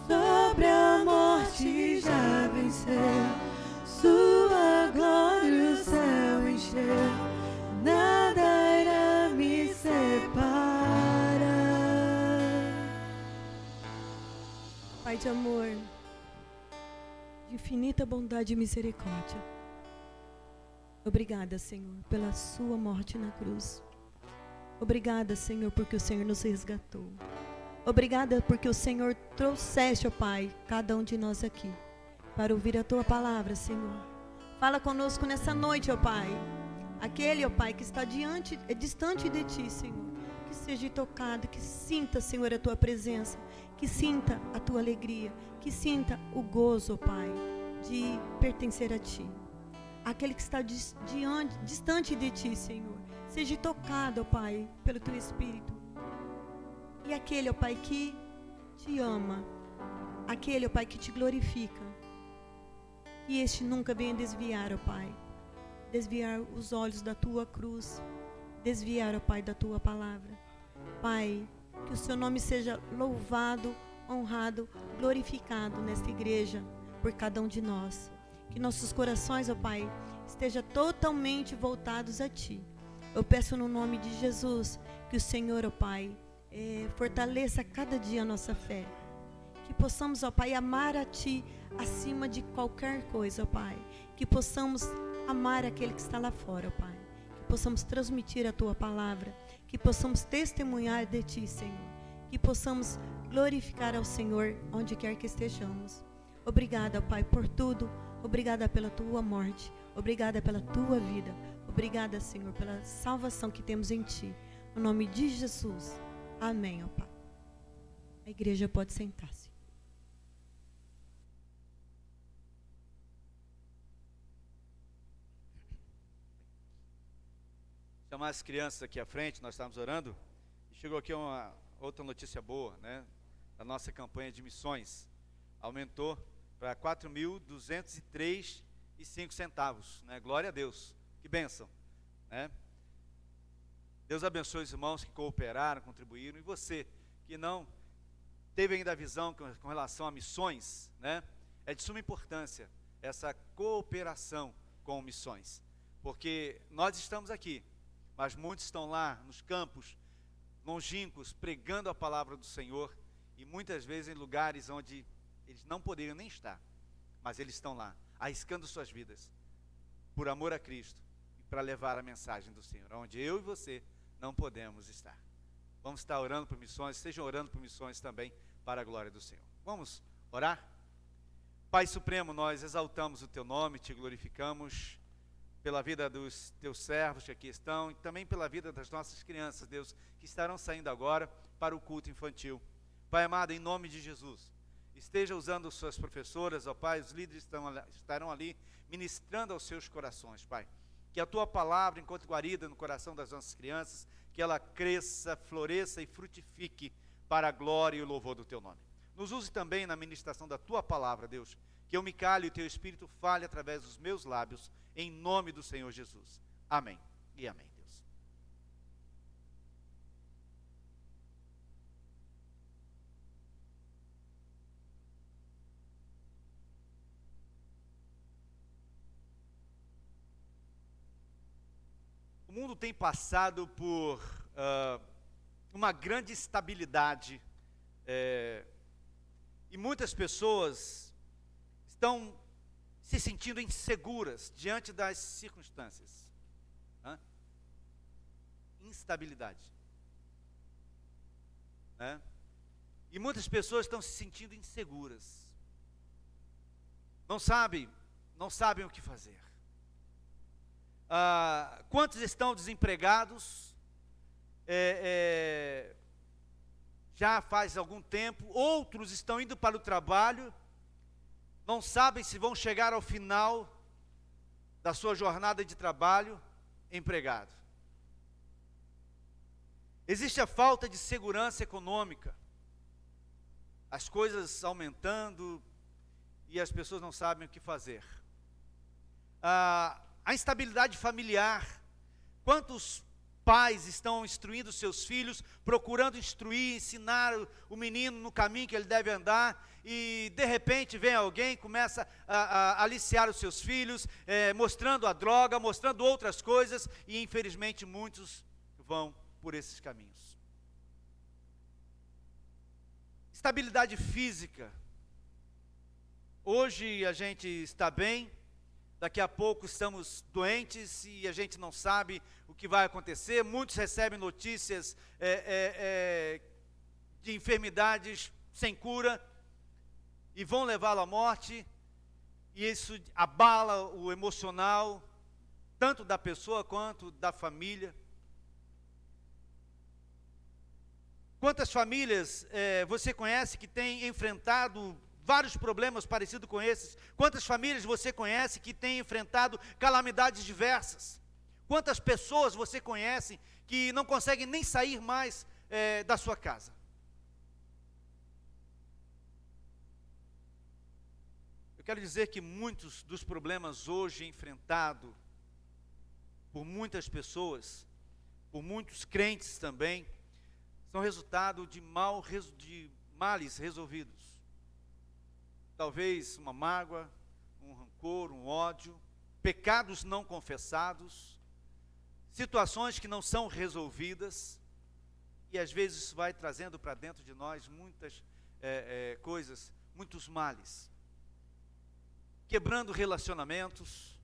Sobre a morte já venceu. Sua glória o céu encheu. Nada irá me separar.
Pai de amor, de infinita bondade e misericórdia, obrigada, Senhor, pela sua morte na cruz. Obrigada, Senhor, porque o Senhor nos resgatou. Obrigada porque o Senhor trouxeste, ó Pai, cada um de nós aqui, para ouvir a tua palavra, Senhor. Fala conosco nessa noite, ó Pai. Aquele, ó Pai, que está distante de ti, Senhor, que seja tocado, que sinta, Senhor, a tua presença, que sinta a tua alegria, que sinta o gozo, ó Pai, de pertencer a ti. Aquele que está distante de ti, Senhor, seja tocado, ó Pai, pelo teu Espírito. E aquele, ó Pai, que te ama, aquele, ó Pai, que te glorifica, que este nunca venha desviar, ó Pai, desviar os olhos da tua cruz, desviar, ó Pai, da tua palavra. Pai, que o seu nome seja louvado, honrado, glorificado nesta igreja, por cada um de nós. Que nossos corações, ó Pai, estejam totalmente voltados a ti. Eu peço no nome de Jesus, que o Senhor, ó Pai, fortaleça cada dia a nossa fé. Que possamos, ó Pai, amar a ti acima de qualquer coisa, ó Pai. Que possamos amar aquele que está lá fora, ó Pai. Que possamos transmitir a tua palavra. Que possamos testemunhar de ti, Senhor. Que possamos glorificar ao Senhor onde quer que estejamos. Obrigada, ó Pai, por tudo. Obrigada pela tua morte. Obrigada pela tua vida. Obrigada, Senhor, pela salvação que temos em ti. No nome de Jesus. Amém, ó Pai. A igreja pode sentar-se.
Chamar as crianças aqui à frente, nós estávamos orando, e chegou aqui uma outra notícia boa, né? A nossa campanha de missões aumentou para 4.203,05 centavos, né? Glória a Deus, que bênção, né? Deus abençoe os irmãos que cooperaram, contribuíram, e você que não teve ainda a visão com relação a missões, né? É de suma importância essa cooperação com missões, porque nós estamos aqui, mas muitos estão lá nos campos longínquos, pregando a palavra do Senhor, e muitas vezes em lugares onde eles não poderiam nem estar, mas eles estão lá, arriscando suas vidas, por amor a Cristo, e para levar a mensagem do Senhor, onde eu e você não podemos estar. Vamos estar orando por missões, estejam orando por missões também, para a glória do Senhor. Vamos orar? Pai Supremo, nós exaltamos o teu nome, te glorificamos, pela vida dos teus servos que aqui estão, e também pela vida das nossas crianças, Deus, que estarão saindo agora para o culto infantil. Pai amado, em nome de Jesus, esteja usando suas professoras, ó Pai, os líderes estarão ali ministrando aos seus corações, Pai. Que a tua palavra encontre guarida no coração das nossas crianças, que ela cresça, floresça e frutifique para a glória e o louvor do teu nome. Nos use também na ministração da tua palavra, Deus, que eu me cale e o teu Espírito fale através dos meus lábios, em nome do Senhor Jesus. Amém e amém, Deus. O mundo tem passado por uma grande instabilidade, e muitas pessoas estão se sentindo inseguras diante das circunstâncias. Instabilidade. Né? E muitas pessoas estão se sentindo inseguras. não sabem o que fazer. Quantos estão desempregados? Já faz algum tempo. Outros estão indo para o trabalho, não sabem se vão chegar ao final da sua jornada de trabalho empregado. Existe a falta de segurança econômica, as coisas aumentando e as pessoas não sabem o que fazer. A instabilidade familiar, quantos pais estão instruindo seus filhos, procurando instruir, ensinar o menino no caminho que ele deve andar, e de repente vem alguém, começa a aliciar os seus filhos, mostrando a droga, mostrando outras coisas, e infelizmente muitos vão por esses caminhos. Estabilidade física. Hoje a gente está bem, daqui a pouco estamos doentes e a gente não sabe o que vai acontecer. Muitos recebem notícias de enfermidades sem cura e vão levá-lo à morte, e isso abala o emocional, tanto da pessoa quanto da família. Quantas famílias você conhece que têm enfrentado vários problemas parecidos com esses? Quantas famílias você conhece que têm enfrentado calamidades diversas? Quantas pessoas você conhece que não conseguem nem sair mais da sua casa? Eu quero dizer que muitos dos problemas hoje enfrentados por muitas pessoas, por muitos crentes também, são resultado de males resolvidos. Talvez uma mágoa, um rancor, um ódio, pecados não confessados, situações que não são resolvidas, e às vezes isso vai trazendo para dentro de nós muitas coisas, muitos males, quebrando relacionamentos.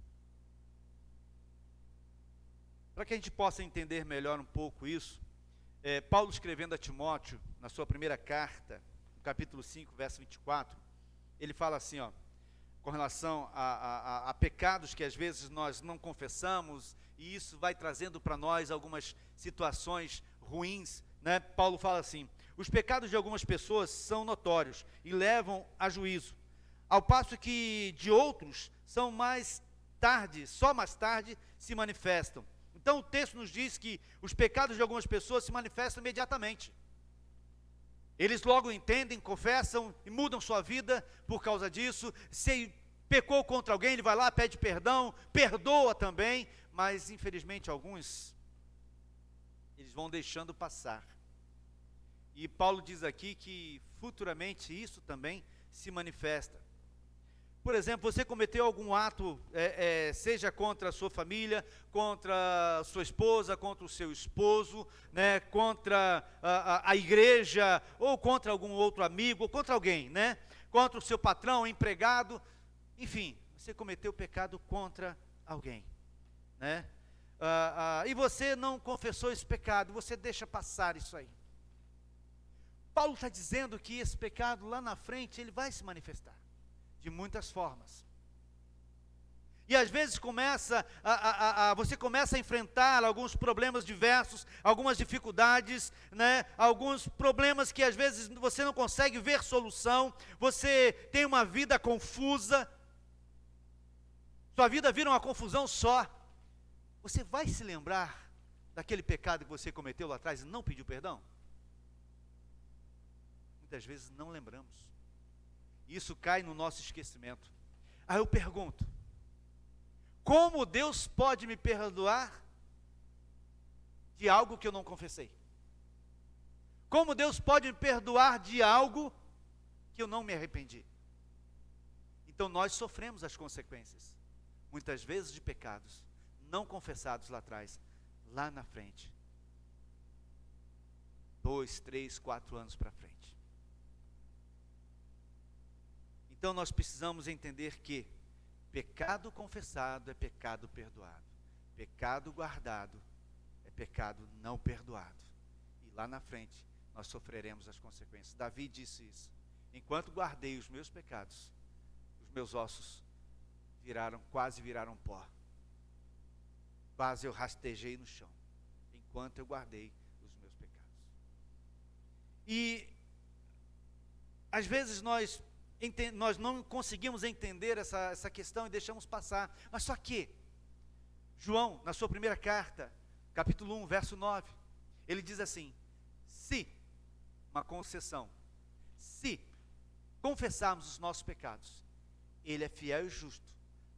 Para que a gente possa entender melhor um pouco isso, Paulo escrevendo a Timóteo, na sua primeira carta, no capítulo 5, verso 24, ele fala assim, com relação a pecados que às vezes nós não confessamos, e isso vai trazendo para nós algumas situações ruins, né? Paulo fala assim: os pecados de algumas pessoas são notórios e levam a juízo, ao passo que de outros só mais tarde se manifestam. Então o texto nos diz que os pecados de algumas pessoas se manifestam imediatamente. Eles logo entendem, confessam e mudam sua vida por causa disso. Se pecou contra alguém, ele vai lá, pede perdão, perdoa também, mas infelizmente alguns, eles vão deixando passar. E Paulo diz aqui que futuramente isso também se manifesta. Por exemplo, você cometeu algum ato, seja contra a sua família, contra a sua esposa, contra o seu esposo, né, contra a igreja, ou contra algum outro amigo, ou contra alguém, né, contra o seu patrão, empregado, enfim, você cometeu pecado contra alguém, né, e você não confessou esse pecado, você deixa passar isso aí. Paulo está dizendo que esse pecado lá na frente, ele vai se manifestar de muitas formas. E às vezes você começa a enfrentar alguns problemas diversos, algumas dificuldades, né? Alguns problemas que às vezes você não consegue ver solução, você tem uma vida confusa, sua vida vira uma confusão só. Você vai se lembrar daquele pecado que você cometeu lá atrás e não pediu perdão? Muitas vezes não lembramos. Isso cai no nosso esquecimento. Aí eu pergunto: como Deus pode me perdoar de algo que eu não confessei? Como Deus pode me perdoar de algo que eu não me arrependi? Então nós sofremos as consequências, muitas vezes de pecados não confessados lá atrás, lá na frente, 2, 3, 4 anos para frente. Então nós precisamos entender que pecado confessado é pecado perdoado, pecado guardado é pecado não perdoado, e lá na frente nós sofreremos as consequências. Davi disse isso: enquanto guardei os meus pecados os meus ossos quase viraram pó. Quase eu rastejei no chão, enquanto eu guardei os meus pecados. E às vezes nós não conseguimos entender essa questão e deixamos passar. Mas só que João, na sua primeira carta, capítulo 1, verso 9, ele diz assim: se, uma concessão, se confessarmos os nossos pecados, Ele é fiel e justo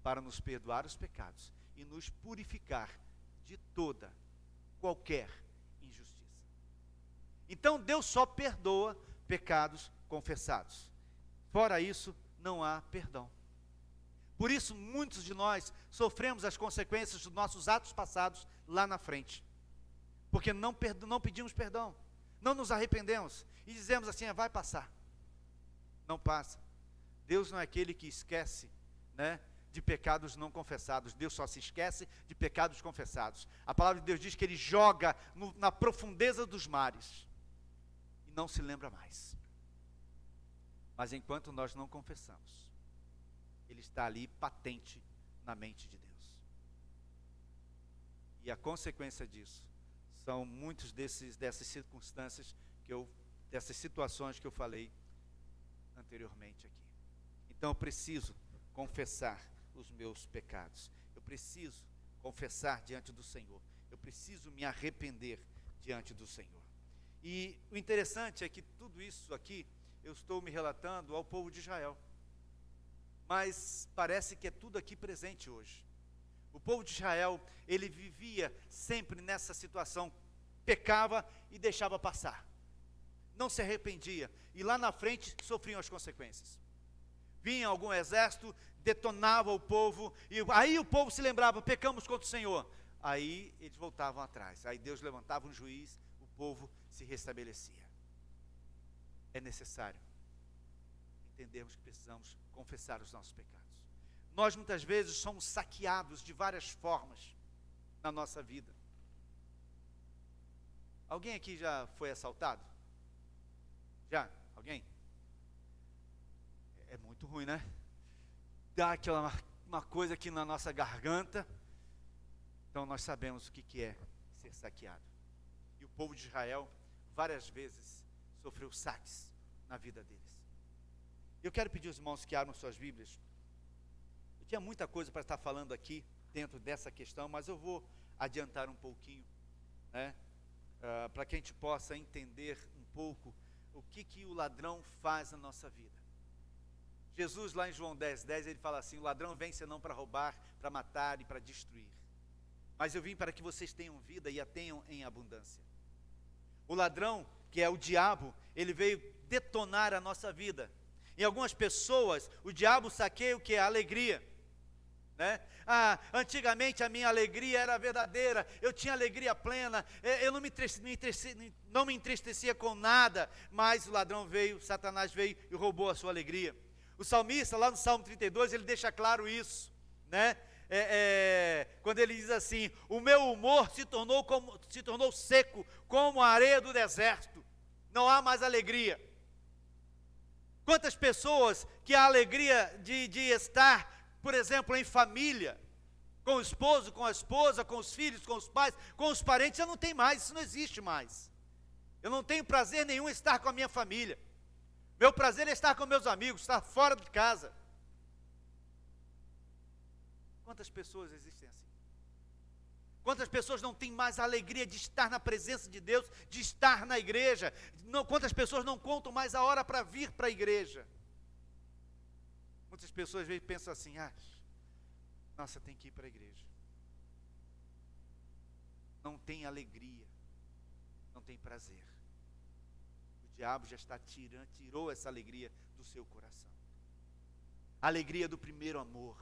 para nos perdoar os pecados e nos purificar de toda, qualquer injustiça. Então Deus só perdoa pecados confessados. Fora isso, não há perdão. Por isso, muitos de nós sofremos as consequências dos nossos atos passados lá na frente. Porque não pedimos perdão, não nos arrependemos e dizemos assim: vai passar. Não passa. Deus não é aquele que esquece, né, de pecados não confessados. Deus só se esquece de pecados confessados. A palavra de Deus diz que Ele joga na profundeza dos mares e não se lembra mais. Mas enquanto nós não confessamos, Ele está ali patente na mente de Deus. E a consequência disso são muitas dessas circunstâncias dessas situações que eu falei anteriormente aqui. Então eu preciso confessar os meus pecados. Eu preciso confessar diante do Senhor. Eu preciso me arrepender diante do Senhor. E o interessante é que tudo isso aqui eu estou me relatando ao povo de Israel. Mas parece que é tudo aqui presente hoje. O povo de Israel, ele vivia sempre nessa situação, pecava e deixava passar. Não se arrependia. E lá na frente sofriam as consequências. Vinha algum exército, detonava o povo, e aí o povo se lembrava: pecamos contra o Senhor. Aí eles voltavam atrás. Aí Deus levantava um juiz, o povo se restabelecia. É necessário entendermos que precisamos confessar os nossos pecados. Nós muitas vezes somos saqueados de várias formas na nossa vida. Alguém aqui já foi assaltado? Já? Alguém? É muito ruim, né? Dá aquela uma coisa aqui na nossa garganta. Então nós sabemos o que é ser saqueado. E o povo de Israel várias vezes sofreu saques na vida deles. Eu quero pedir aos irmãos que abram suas Bíblias. Eu tinha muita coisa para estar falando aqui dentro dessa questão, mas eu vou adiantar um pouquinho, né? Para que a gente possa entender um pouco o que o ladrão faz na nossa vida. Jesus, lá em João 10:10, ele fala assim: o ladrão vem senão para roubar, para matar e para destruir. Mas eu vim para que vocês tenham vida e a tenham em abundância. O ladrão, que é o diabo, ele veio detonar a nossa vida. Em algumas pessoas, o diabo saqueia o que? A alegria, né? Antigamente a minha alegria era verdadeira, eu tinha alegria plena, eu não me entristecia com nada, mas o ladrão veio, Satanás veio e roubou a sua alegria. O salmista, lá no Salmo 32, ele deixa claro isso, né? Quando ele diz assim: o meu humor se tornou seco, como a areia do deserto, não há mais alegria. Quantas pessoas que a alegria de estar, por exemplo, em família, com o esposo, com a esposa, com os filhos, com os pais, com os parentes, já não tem mais, isso não existe mais. Eu não tenho prazer nenhum em estar com a minha família. Meu prazer é estar com meus amigos, estar fora de casa. Quantas pessoas existem assim? Quantas pessoas não têm mais a alegria de estar na presença de Deus, de estar na igreja? Quantas pessoas não contam mais a hora para vir para a igreja? Muitas pessoas às vezes pensam assim: nossa, tem que ir para a igreja. Não tem alegria, não tem prazer. O diabo já tirou essa alegria do seu coração. A alegria do primeiro amor.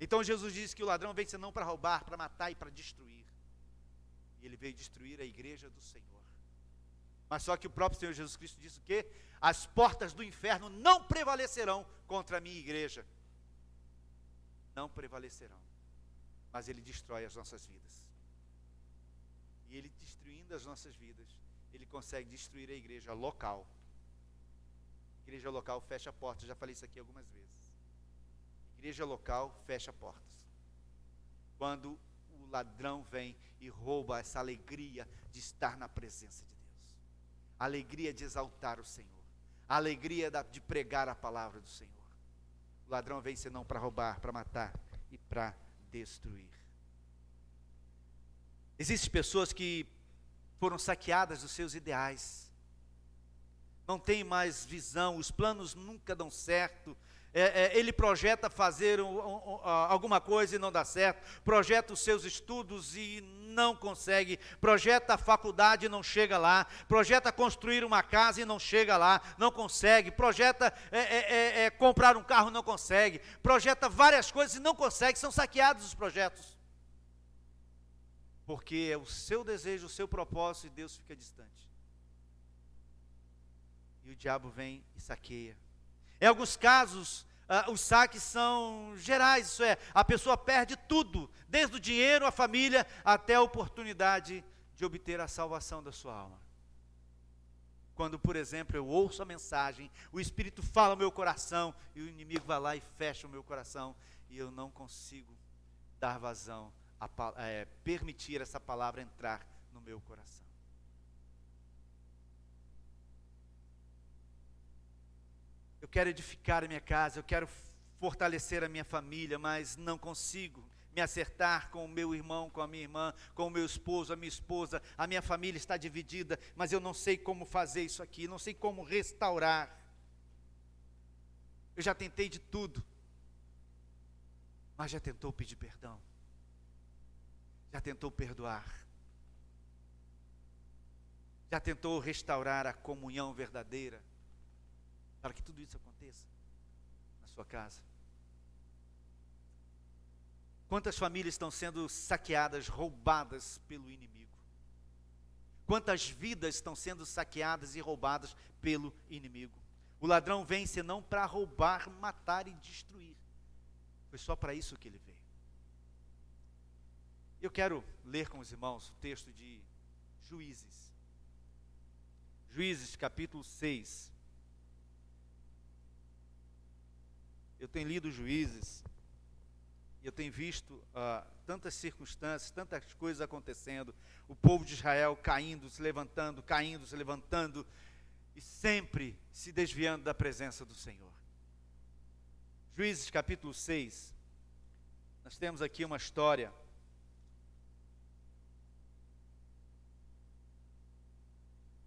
Então Jesus disse que o ladrão veio senão para roubar, para matar e para destruir. E ele veio destruir a igreja do Senhor. Mas só que o próprio Senhor Jesus Cristo disse o quê? As portas do inferno não prevalecerão contra a minha igreja. Não prevalecerão. Mas Ele destrói as nossas vidas. E Ele destruindo as nossas vidas, Ele consegue destruir a igreja local. A igreja local fecha a porta, já falei isso aqui algumas vezes. Igreja local fecha portas. Quando o ladrão vem e rouba essa alegria de estar na presença de Deus, a alegria de exaltar o Senhor, a alegria de pregar a palavra do Senhor. O ladrão vem senão para roubar, para matar e para destruir. Existem pessoas que foram saqueadas dos seus ideais, não tem mais visão, os planos nunca dão certo. Ele projeta fazer alguma coisa e não dá certo, projeta os seus estudos e não consegue, projeta a faculdade e não chega lá, projeta construir uma casa e não chega lá, não consegue, projeta comprar um carro e não consegue, projeta várias coisas e não consegue, são saqueados os projetos, porque é o seu desejo, o seu propósito, e Deus fica distante, e o diabo vem e saqueia. Em alguns casos, os saques são gerais, isso é, a pessoa perde tudo, desde o dinheiro, a família, até a oportunidade de obter a salvação da sua alma. Quando, por exemplo, eu ouço a mensagem, o Espírito fala ao meu coração, e o inimigo vai lá e fecha o meu coração, e eu não consigo dar vazão, permitir essa palavra entrar no meu coração. Eu quero edificar a minha casa, eu quero fortalecer a minha família, mas não consigo me acertar com o meu irmão, com a minha irmã, com o meu esposo, a minha esposa, a minha família está dividida, mas eu não sei como fazer isso aqui, não sei como restaurar. Eu já tentei de tudo, mas já tentou pedir perdão? Já tentou perdoar? Já tentou restaurar a comunhão verdadeira? Para que tudo isso aconteça na sua casa. Quantas famílias estão sendo saqueadas, roubadas pelo inimigo? Quantas vidas estão sendo saqueadas e roubadas pelo inimigo? O ladrão vem senão para roubar, matar e destruir. Foi só para isso que ele veio. Eu quero ler com os irmãos o texto de Juízes. Juízes capítulo 6. Eu tenho lido Juízes, e eu tenho visto tantas circunstâncias, tantas coisas acontecendo, o povo de Israel caindo, se levantando, e sempre se desviando da presença do Senhor. Juízes capítulo 6, nós temos aqui uma história,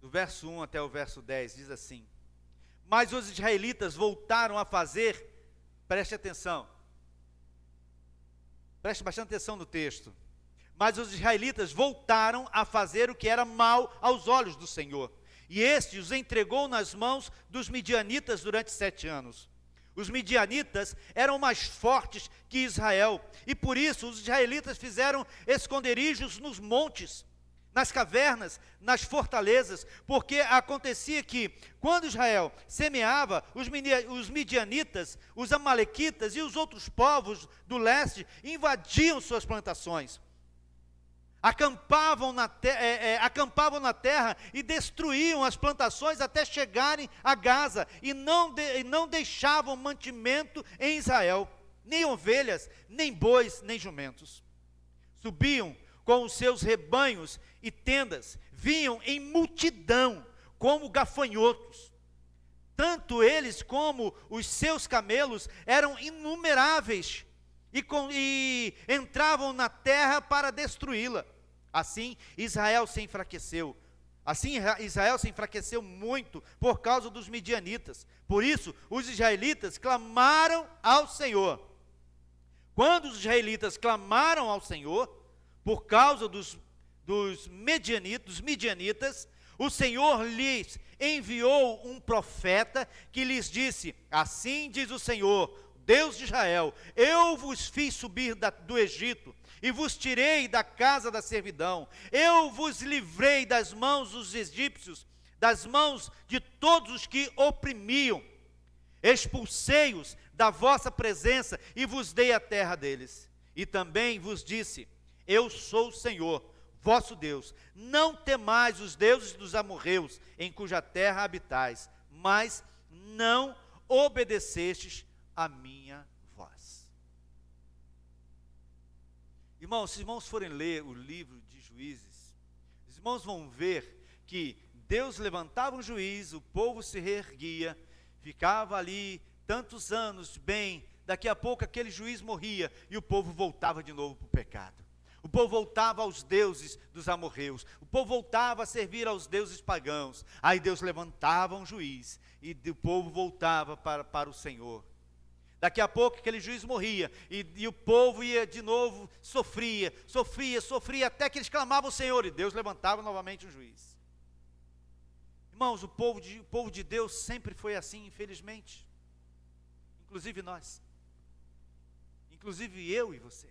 do verso 1 até o verso 10, diz assim: Mas os israelitas voltaram a fazer. Preste atenção, preste bastante atenção no texto. Mas os israelitas voltaram a fazer o que era mal aos olhos do Senhor, e este os entregou nas mãos dos midianitas durante 7 anos. Os midianitas eram mais fortes que Israel, e por isso os israelitas fizeram esconderijos nos montes, nas cavernas, nas fortalezas, porque acontecia que, quando Israel semeava, os midianitas, os amalequitas e os outros povos do leste invadiam suas plantações, acampavam na terra e destruíam as plantações até chegarem a Gaza, e não deixavam mantimento em Israel, nem ovelhas, nem bois, nem jumentos. Subiam com os seus rebanhos e tendas, vinham em multidão, como gafanhotos. Tanto eles como os seus camelos eram inumeráveis, e entravam na terra para destruí-la. Assim Israel se enfraqueceu. Assim Israel se enfraqueceu muito por causa dos midianitas. Por isso os israelitas clamaram ao Senhor. Quando os israelitas clamaram ao Senhor, por causa dos midianitas, o Senhor lhes enviou um profeta que lhes disse: Assim diz o Senhor, Deus de Israel, eu vos fiz subir do Egito, e vos tirei da casa da servidão, eu vos livrei das mãos dos egípcios, das mãos de todos os que oprimiam, expulsei-os da vossa presença, e vos dei a terra deles. E também vos disse: Eu sou o Senhor, vosso Deus, não temais os deuses dos amorreus, em cuja terra habitais, mas não obedecestes a minha voz. Irmãos, se os irmãos forem ler o livro de Juízes, os irmãos vão ver que Deus levantava um juiz, o povo se reerguia, ficava ali tantos anos bem, daqui a pouco aquele juiz morria e o povo voltava de novo para o pecado. O povo voltava aos deuses dos amorreus, o povo voltava a servir aos deuses pagãos. Aí Deus levantava um juiz e o povo voltava para o Senhor. Daqui a pouco aquele juiz morria e o povo ia de novo, sofria, até que eles clamavam ao Senhor e Deus levantava novamente um juiz. Irmãos, o povo de Deus sempre foi assim, infelizmente. Inclusive nós. Inclusive eu e você.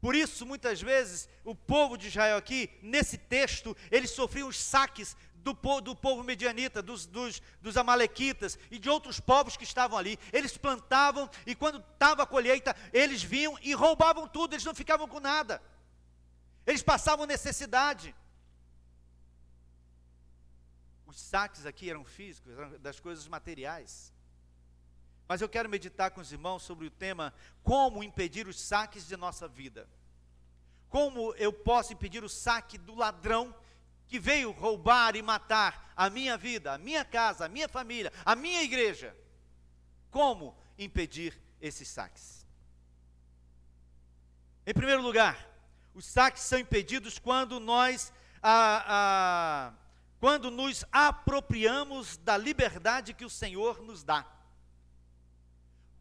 Por isso, muitas vezes, o povo de Israel aqui, nesse texto, eles sofriam os saques do povo medianita, dos amalequitas e de outros povos que estavam ali. Eles plantavam e quando estava a colheita, eles vinham e roubavam tudo, eles não ficavam com nada. Eles passavam necessidade. Os saques aqui eram físicos, eram das coisas materiais. Mas eu quero meditar com os irmãos sobre o tema, como impedir os saques de nossa vida. Como eu posso impedir o saque do ladrão que veio roubar e matar a minha vida, a minha casa, a minha família, a minha igreja. Como impedir esses saques? Em primeiro lugar, os saques são impedidos quando nós quando nos apropriamos da liberdade que o Senhor nos dá.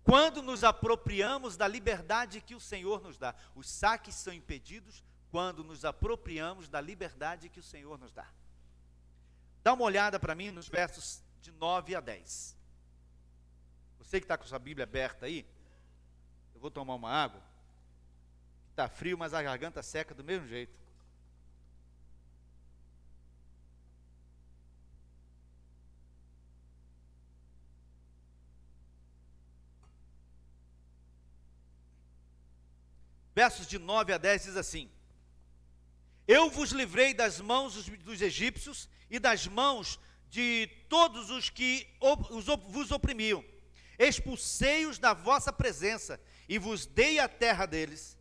Quando nos apropriamos da liberdade que o Senhor nos dá. Os saques são impedidos quando nos apropriamos da liberdade que o Senhor nos dá. Dá uma olhada para mim nos versos de 9 a 10. Você que está com sua Bíblia aberta aí, eu vou tomar uma água. Está frio, mas a garganta seca do mesmo jeito. Versos de 9 a 10 diz assim: Eu vos livrei das mãos dos egípcios e das mãos de todos os que vos oprimiam. Expulsei-os da vossa presença e vos dei a terra deles.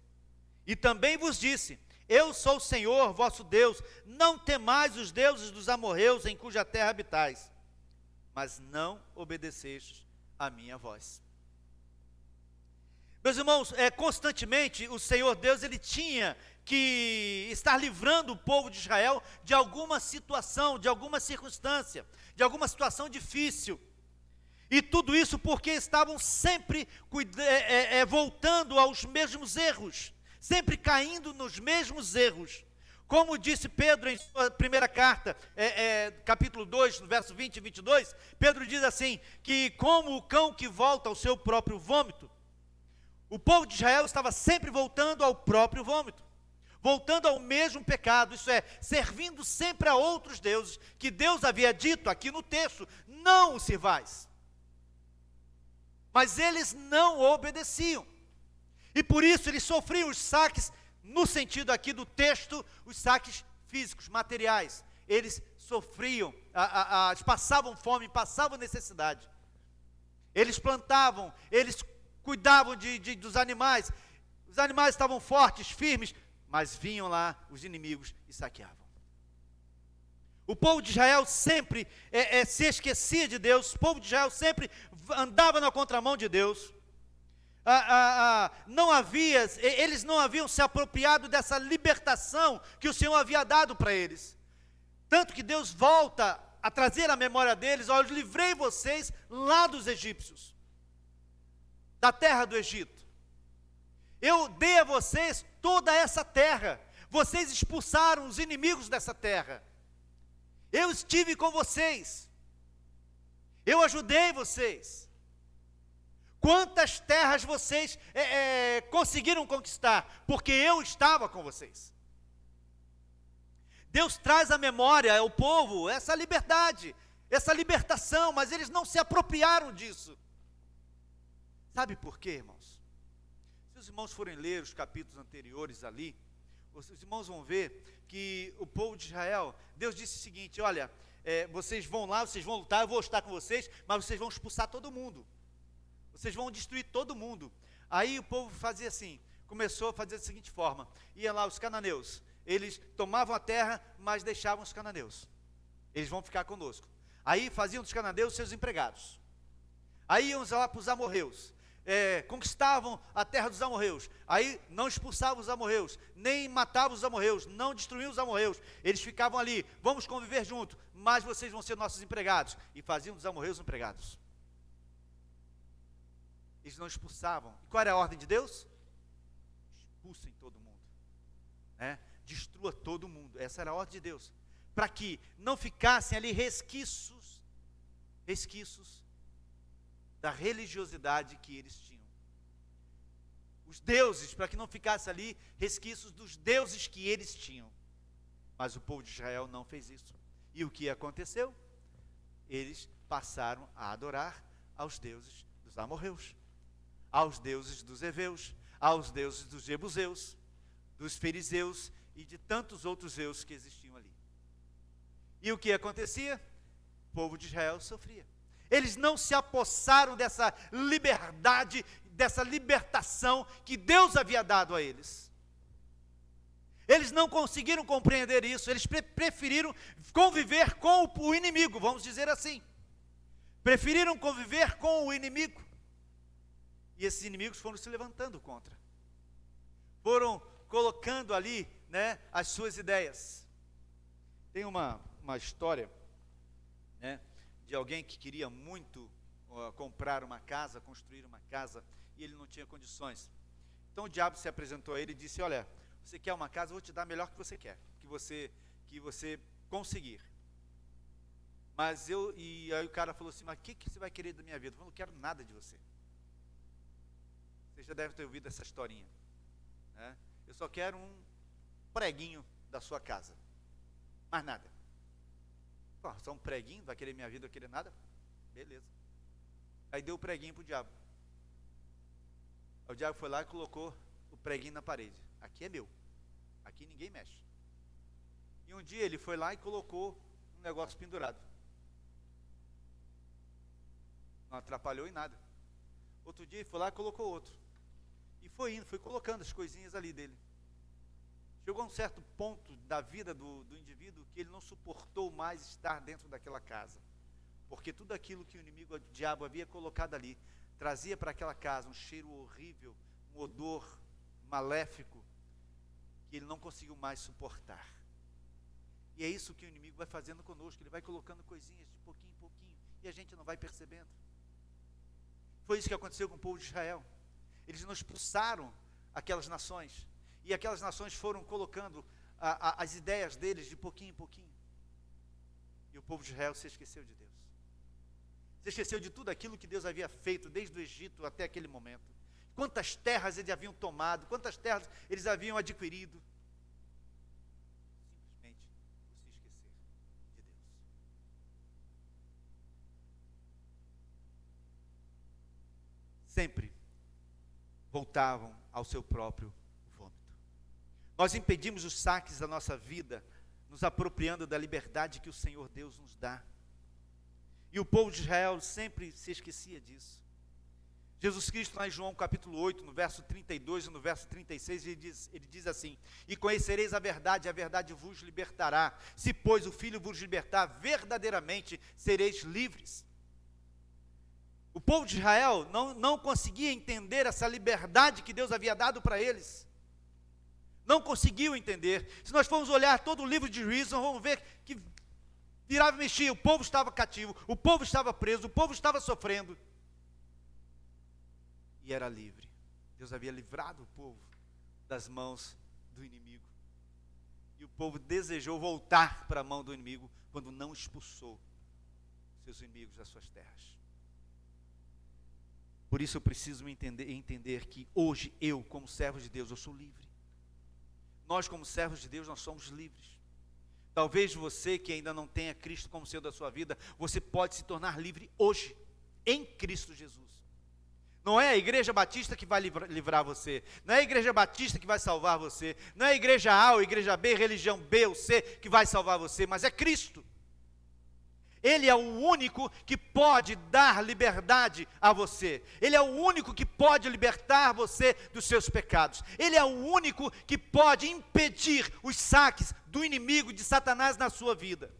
E também vos disse: Eu sou o Senhor vosso Deus, não temais os deuses dos amorreus em cuja terra habitais. Mas não obedecestes a minha voz. Meus irmãos, constantemente o Senhor Deus, ele tinha que estar livrando o povo de Israel de alguma situação, de alguma circunstância, de alguma situação difícil. E tudo isso porque estavam sempre voltando aos mesmos erros, sempre caindo nos mesmos erros. Como disse Pedro em sua primeira carta, capítulo 2, no verso 20 e 22, Pedro diz assim, que como o cão que volta ao seu próprio vômito, o povo de Israel estava sempre voltando ao próprio vômito, voltando ao mesmo pecado, isso é, servindo sempre a outros deuses, que Deus havia dito aqui no texto, não os sirvais. Mas eles não obedeciam, e por isso eles sofriam os saques, no sentido aqui do texto, os saques físicos, materiais. Eles sofriam, eles passavam fome, passavam necessidade. Eles plantavam, eles cuidavam dos animais, os animais estavam fortes, firmes, mas vinham lá os inimigos e saqueavam. O povo de Israel sempre se esquecia de Deus, o povo de Israel sempre andava na contramão de Deus. Eles não haviam se apropriado dessa libertação que o Senhor havia dado para eles. Tanto que Deus volta a trazer à memória deles: eu livrei vocês lá dos egípcios, da terra do Egito. Eu dei a vocês toda essa terra. Vocês expulsaram os inimigos dessa terra. Eu estive com vocês. Eu ajudei vocês. Quantas terras vocês conseguiram conquistar? Porque eu estava com vocês. Deus traz à memória ao povo essa liberdade, essa libertação, mas eles não se apropriaram disso. Sabe por quê, irmãos? Se os irmãos forem ler os capítulos anteriores ali, os irmãos vão ver que o povo de Israel, Deus disse o seguinte: olha, vocês vão lá, vocês vão lutar, eu vou estar com vocês, mas vocês vão expulsar todo mundo. Vocês vão destruir todo mundo. Aí o povo fazia assim: começou a fazer da seguinte forma: iam lá os cananeus, eles tomavam a terra, mas deixavam os cananeus. Eles vão ficar conosco. Aí faziam dos cananeus seus empregados. Aí iam lá para os amorreus, conquistavam a terra dos amorreus. Aí não expulsavam os amorreus, nem matavam os amorreus, não destruíam os amorreus. Eles ficavam ali: vamos conviver junto, mas vocês vão ser nossos empregados. E faziam dos amorreus empregados. Eles não expulsavam. E qual era a ordem de Deus? Expulsem todo mundo, né? Destrua todo mundo. Essa era a ordem de Deus, para que não ficassem ali resquícios da religiosidade que eles tinham. Os deuses, para que não ficasse ali resquícios dos deuses que eles tinham. Mas o povo de Israel não fez isso. E o que aconteceu? Eles passaram a adorar aos deuses dos amorreus, aos deuses dos heveus, aos deuses dos jebuseus, dos fariseus e de tantos outros deuses que existiam ali. E o que acontecia? O povo de Israel sofria. Eles não se apossaram dessa liberdade, dessa libertação que Deus havia dado a eles. Eles não conseguiram compreender isso. Eles preferiram conviver com o inimigo, vamos dizer assim. Preferiram conviver com o inimigo. E esses inimigos foram se levantando contra. Foram colocando ali, né, as suas ideias. Tem uma história, né, de alguém que queria muito comprar uma casa, construir uma casa, e ele não tinha condições. Então o diabo se apresentou a ele e disse: olha, você quer uma casa, eu vou te dar melhor que você quer, que você conseguir. E aí o cara falou assim: mas o que você vai querer da minha vida? Eu falei: não quero nada de você. Você já deve ter ouvido essa historinha, né? Eu só quero um preguinho da sua casa, mais nada. Pô, só um preguinho, vai querer minha vida, vai querer nada? Beleza. Aí deu o preguinho para o diabo. Aí o diabo foi lá e colocou o preguinho na parede. Aqui é meu, aqui ninguém mexe. E um dia ele foi lá e colocou um negócio pendurado. Não atrapalhou em nada. Outro dia ele foi lá e colocou outro. E foi indo, foi colocando as coisinhas ali dele. Chegou a um certo ponto da vida do indivíduo que ele não suportou mais estar dentro daquela casa. Porque tudo aquilo que o inimigo, o diabo, havia colocado ali, trazia para aquela casa um cheiro horrível, um odor maléfico, que ele não conseguiu mais suportar. E é isso que o inimigo vai fazendo conosco. Ele vai colocando coisinhas de pouquinho em pouquinho, e a gente não vai percebendo. Foi isso que aconteceu com o povo de Israel. Eles não expulsaram aquelas nações, e aquelas nações foram colocando as ideias deles de pouquinho em pouquinho. E o povo de Israel se esqueceu de Deus. Se esqueceu de tudo aquilo que Deus havia feito desde o Egito até aquele momento. Quantas terras eles haviam tomado, quantas terras eles haviam adquirido. Simplesmente por se esquecer de Deus. Sempre voltavam ao seu próprio vômito. Nós impedimos os saques da nossa vida, nos apropriando da liberdade que o Senhor Deus nos dá. E o povo de Israel sempre se esquecia disso. Jesus Cristo, lá em João capítulo 8, no verso 32 e no verso 36, ele diz assim: e conhecereis a verdade vos libertará. Se, pois, o Filho vos libertar, verdadeiramente sereis livres. O povo de Israel não conseguia entender essa liberdade que Deus havia dado para eles. Não conseguiu entender. Se nós formos olhar todo o livro de Juízes, nós vamos ver que virava e mexia, o povo estava cativo, o povo estava preso, o povo estava sofrendo. E era livre. Deus havia livrado o povo das mãos do inimigo. E o povo desejou voltar para a mão do inimigo quando não expulsou seus inimigos das suas terras. Por isso eu preciso entender que hoje eu, como servo de Deus, eu sou livre. Nós, como servos de Deus, nós somos livres. Talvez você que ainda não tenha Cristo como Senhor da sua vida, você pode se tornar livre hoje, em Cristo Jesus. Não é a igreja batista que vai livrar você, não é a igreja batista que vai salvar você, não é a igreja A ou a igreja B, religião B ou C que vai salvar você, mas é Cristo. Ele é o único que pode dar liberdade a você. Ele é o único que pode libertar você dos seus pecados. Ele é o único que pode impedir os saques do inimigo, de Satanás na sua vida.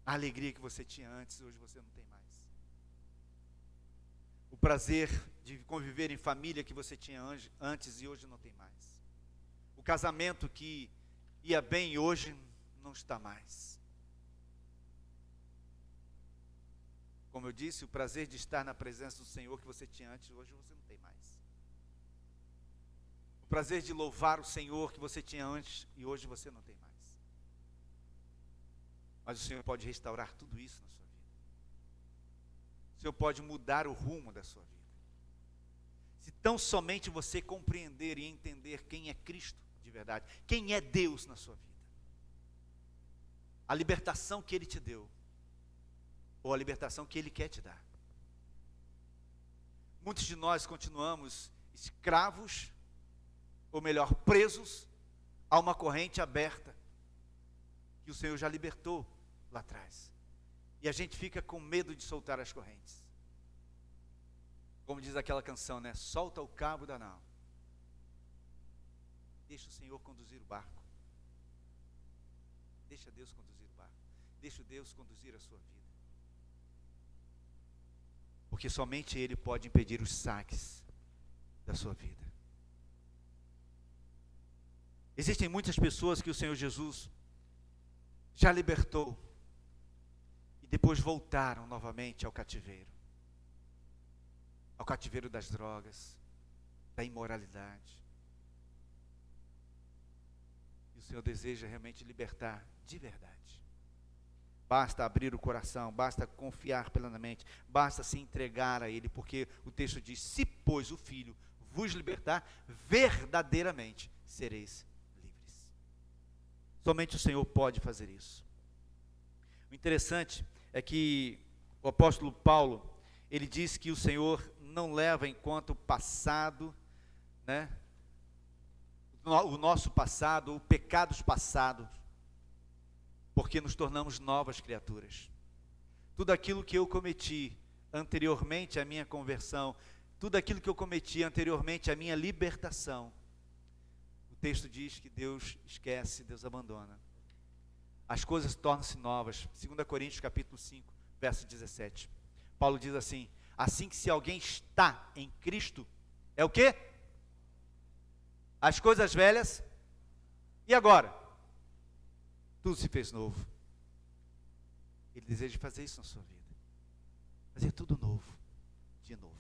A alegria que você tinha antes, hoje você não tem mais. O prazer de conviver em família que você tinha antes e hoje não tem mais. O casamento que ia bem e hoje não está mais. Como eu disse, o prazer de estar na presença do Senhor que você tinha antes, hoje você não tem mais. O prazer de louvar o Senhor que você tinha antes e hoje você não tem mais. Mas o Senhor pode restaurar tudo isso na sua vida. O Senhor pode mudar o rumo da sua vida. Se tão somente você compreender e entender quem é Cristo de verdade, quem é Deus na sua vida, a libertação que Ele te deu, ou a libertação que Ele quer te dar. Muitos de nós continuamos escravos, ou melhor, presos a uma corrente aberta, que o Senhor já libertou lá atrás, e a gente fica com medo de soltar as correntes. Como diz aquela canção, né? Solta o cabo da nau. Deixa o Senhor conduzir o barco. Deixa Deus conduzir o barco. Deixa Deus conduzir a sua vida. Porque somente Ele pode impedir os saques da sua vida. Existem muitas pessoas que o Senhor Jesus já libertou e depois voltaram novamente ao cativeiro. Ao cativeiro das drogas, da imoralidade. E o Senhor deseja realmente libertar de verdade. Basta abrir o coração, basta confiar plenamente, basta se entregar a Ele, porque o texto diz: se pois o Filho vos libertar, verdadeiramente sereis livres. Somente o Senhor pode fazer isso. O interessante é que o apóstolo Paulo, ele diz que o Senhor não leva em conta o passado, né? O nosso passado, os pecados passados, porque nos tornamos novas criaturas. Tudo aquilo que eu cometi anteriormente à minha conversão, tudo aquilo que eu cometi anteriormente à minha libertação, o texto diz que Deus esquece, Deus abandona. As coisas tornam-se novas. 2 Coríntios capítulo 5, verso 17. Paulo diz assim: assim que se alguém está em Cristo, é o quê? As coisas velhas, e agora? Tudo se fez novo. Ele deseja fazer isso na sua vida. Fazer tudo novo, de novo.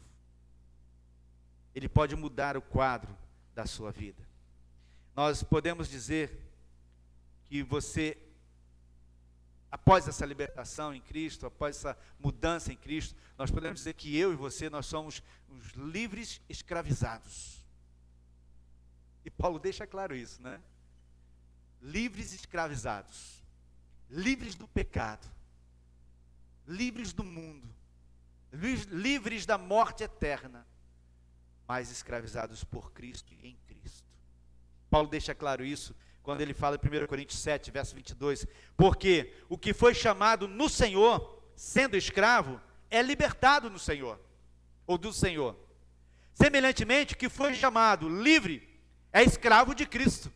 Ele pode mudar o quadro da sua vida. Nós podemos dizer que você, após essa libertação em Cristo, após essa mudança em Cristo, nós podemos dizer que eu e você, nós somos os livres escravizados. E Paulo deixa claro isso, né? Livres escravizados, livres do pecado, livres do mundo, livres da morte eterna, mas escravizados por Cristo e em Cristo. Paulo deixa claro isso quando ele fala em 1 Coríntios 7, verso 22, porque o que foi chamado no Senhor, sendo escravo, é libertado no Senhor, ou do Senhor. Semelhantemente, o que foi chamado livre, é escravo de Cristo.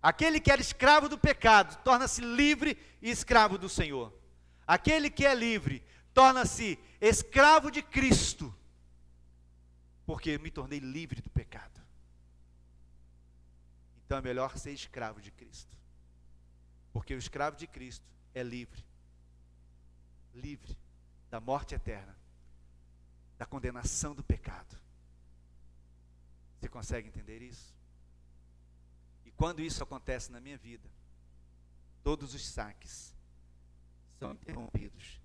Aquele que era escravo do pecado, torna-se livre e escravo do Senhor. Aquele que é livre, torna-se escravo de Cristo, porque me tornei livre do pecado. Então é melhor ser escravo de Cristo, porque o escravo de Cristo é livre, livre da morte eterna, da condenação do pecado. Você consegue entender isso? E quando isso acontece na minha vida, todos os saques são interrompidos.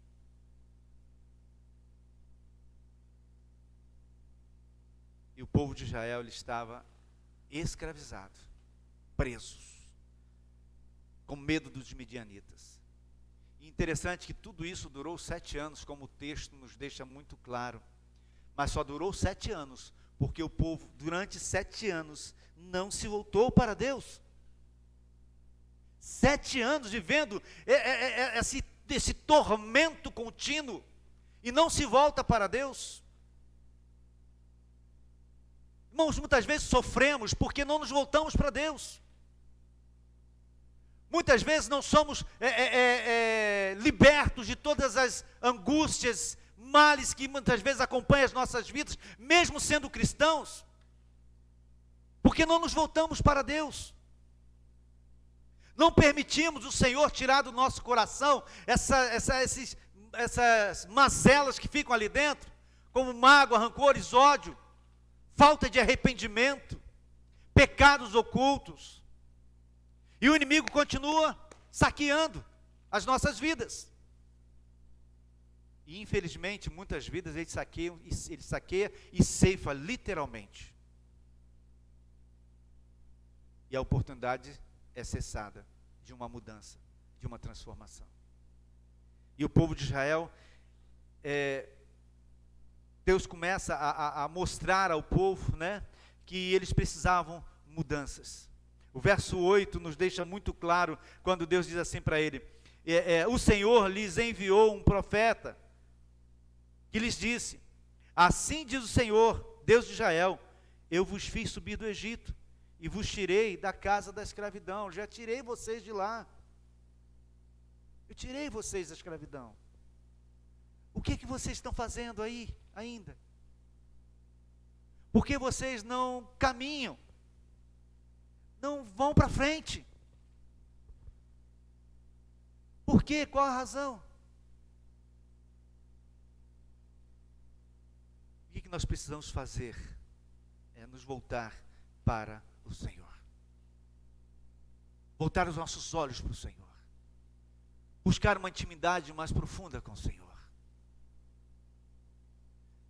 E o povo de Israel, ele estava escravizado, presos, com medo dos midianitas. E interessante que tudo isso durou 7 anos, como o texto nos deixa muito claro. Mas só durou 7 anos, porque o povo, durante 7 anos, não se voltou para Deus. 7 anos vivendo esse tormento contínuo e não se volta para Deus. Irmãos, muitas vezes sofremos porque não nos voltamos para Deus. Muitas vezes não somos libertos de todas as angústias, males que muitas vezes acompanham as nossas vidas, mesmo sendo cristãos, porque não nos voltamos para Deus. Não permitimos o Senhor tirar do nosso coração essas mazelas que ficam ali dentro, como mágoa, rancores, ódio, falta de arrependimento, pecados ocultos. E o inimigo continua saqueando as nossas vidas. E infelizmente, muitas vidas ele saqueia e ceifa literalmente. E a oportunidade é cessada de uma mudança, de uma transformação. E o povo de Israel, Deus começa a mostrar ao povo, né, que eles precisavam mudanças. O verso 8 nos deixa muito claro, quando Deus diz assim para ele, o Senhor lhes enviou um profeta, que lhes disse, assim diz o Senhor, Deus de Israel, eu vos fiz subir do Egito, e vos tirei da casa da escravidão, já tirei vocês de lá, eu tirei vocês da escravidão. O que vocês estão fazendo aí ainda? Por que vocês não caminham? Não vão para frente? Por quê? Qual a razão? O que nós precisamos fazer? É nos voltar para o Senhor. Voltar os nossos olhos para o Senhor. Buscar uma intimidade mais profunda com o Senhor.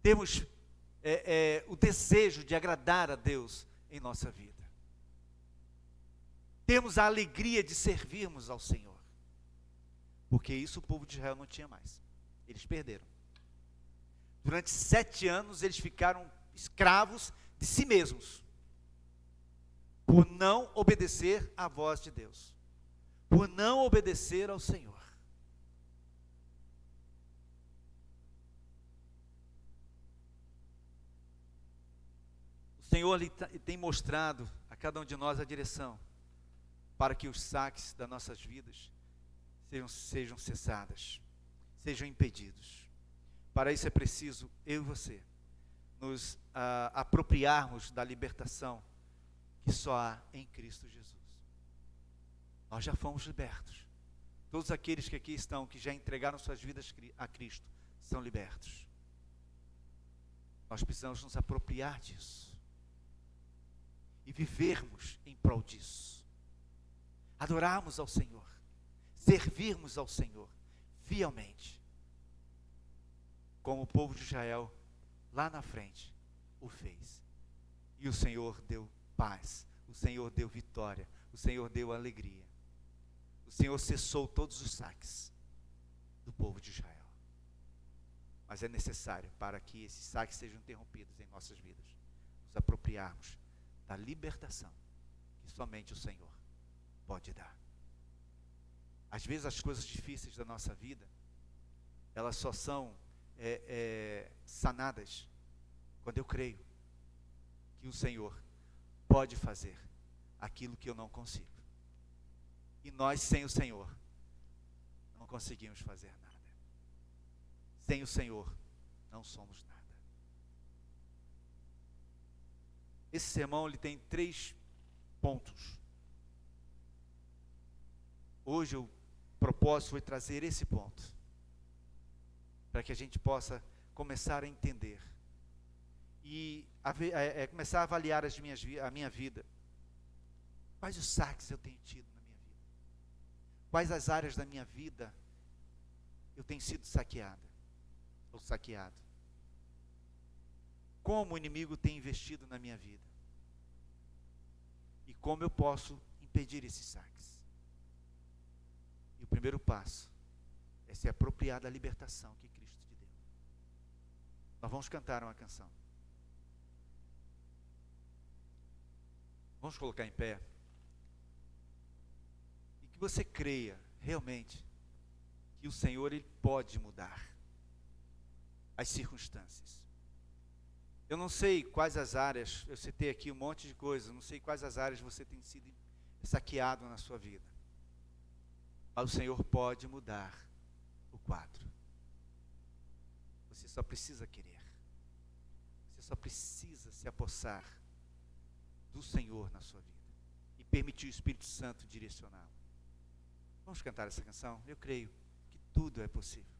Temos o desejo de agradar a Deus em nossa vida. Temos a alegria de servirmos ao Senhor. Porque isso o povo de Israel não tinha mais. Eles perderam. Durante 7 anos eles ficaram escravos de si mesmos. Por não obedecer à voz de Deus. Por não obedecer ao Senhor. O Senhor tem mostrado a cada um de nós a direção para que os saques das nossas vidas sejam cessadas, sejam impedidos. Para isso é preciso, eu e você, nos apropriarmos da libertação que só há em Cristo Jesus. Nós já fomos libertos. Todos aqueles que aqui estão, que já entregaram suas vidas a Cristo, são libertos. Nós precisamos nos apropriar disso e vivermos em prol disso. Adorarmos ao Senhor, servirmos ao Senhor fielmente, como o povo de Israel lá na frente o fez. E o Senhor deu paz, o Senhor deu vitória, o Senhor deu alegria. O Senhor cessou todos os saques do povo de Israel. Mas é necessário, para que esses saques sejam interrompidos em nossas vidas, nos apropriarmos da libertação que somente o Senhor pode dar. Às vezes as coisas difíceis da nossa vida, elas só são sanadas quando eu creio que o Senhor pode fazer aquilo que eu não consigo. E nós, sem o Senhor, não conseguimos fazer nada. Sem o Senhor, não somos nada. Esse sermão ele tem 3 pontos. Hoje o propósito foi trazer esse ponto, para que a gente possa começar a entender e começar a avaliar a minha vida. Quais os saques eu tenho tido na minha vida? Quais as áreas da minha vida eu tenho sido saqueado? Como o inimigo tem investido na minha vida? E como eu posso impedir esses saques? E o primeiro passo é se apropriar da libertação que Cristo te deu. Nós vamos cantar uma canção. Vamos colocar em pé. E que você creia realmente que o Senhor, Ele pode mudar as circunstâncias. Eu não sei quais as áreas, eu citei aqui um monte de coisas, não sei quais as áreas você tem sido saqueado na sua vida. Mas o Senhor pode mudar o quadro. Você só precisa querer. Você só precisa se apossar do Senhor na sua vida e permitir o Espírito Santo direcioná-lo. Vamos cantar essa canção? Eu creio que tudo é possível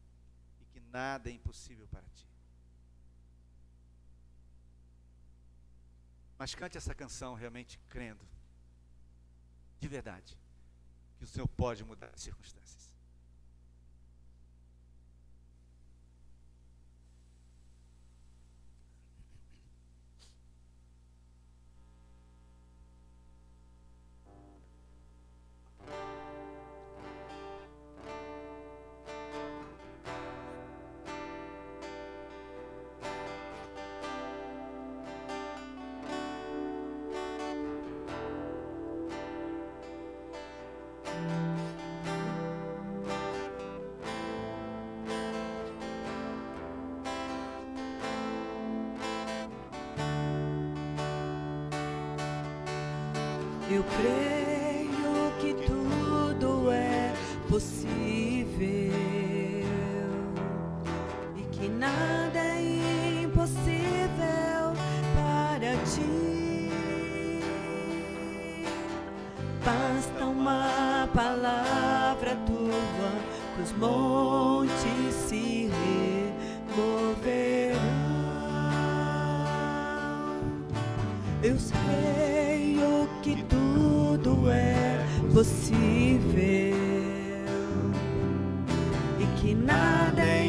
e que nada é impossível para ti. Mas cante essa canção realmente crendo, de verdade, que o Senhor pode mudar as circunstâncias.
Eu creio que tudo é possível e que nada é impossível para ti. Basta uma palavra tua que os montes se removerão. Eu creio que tudo é possível e que nada é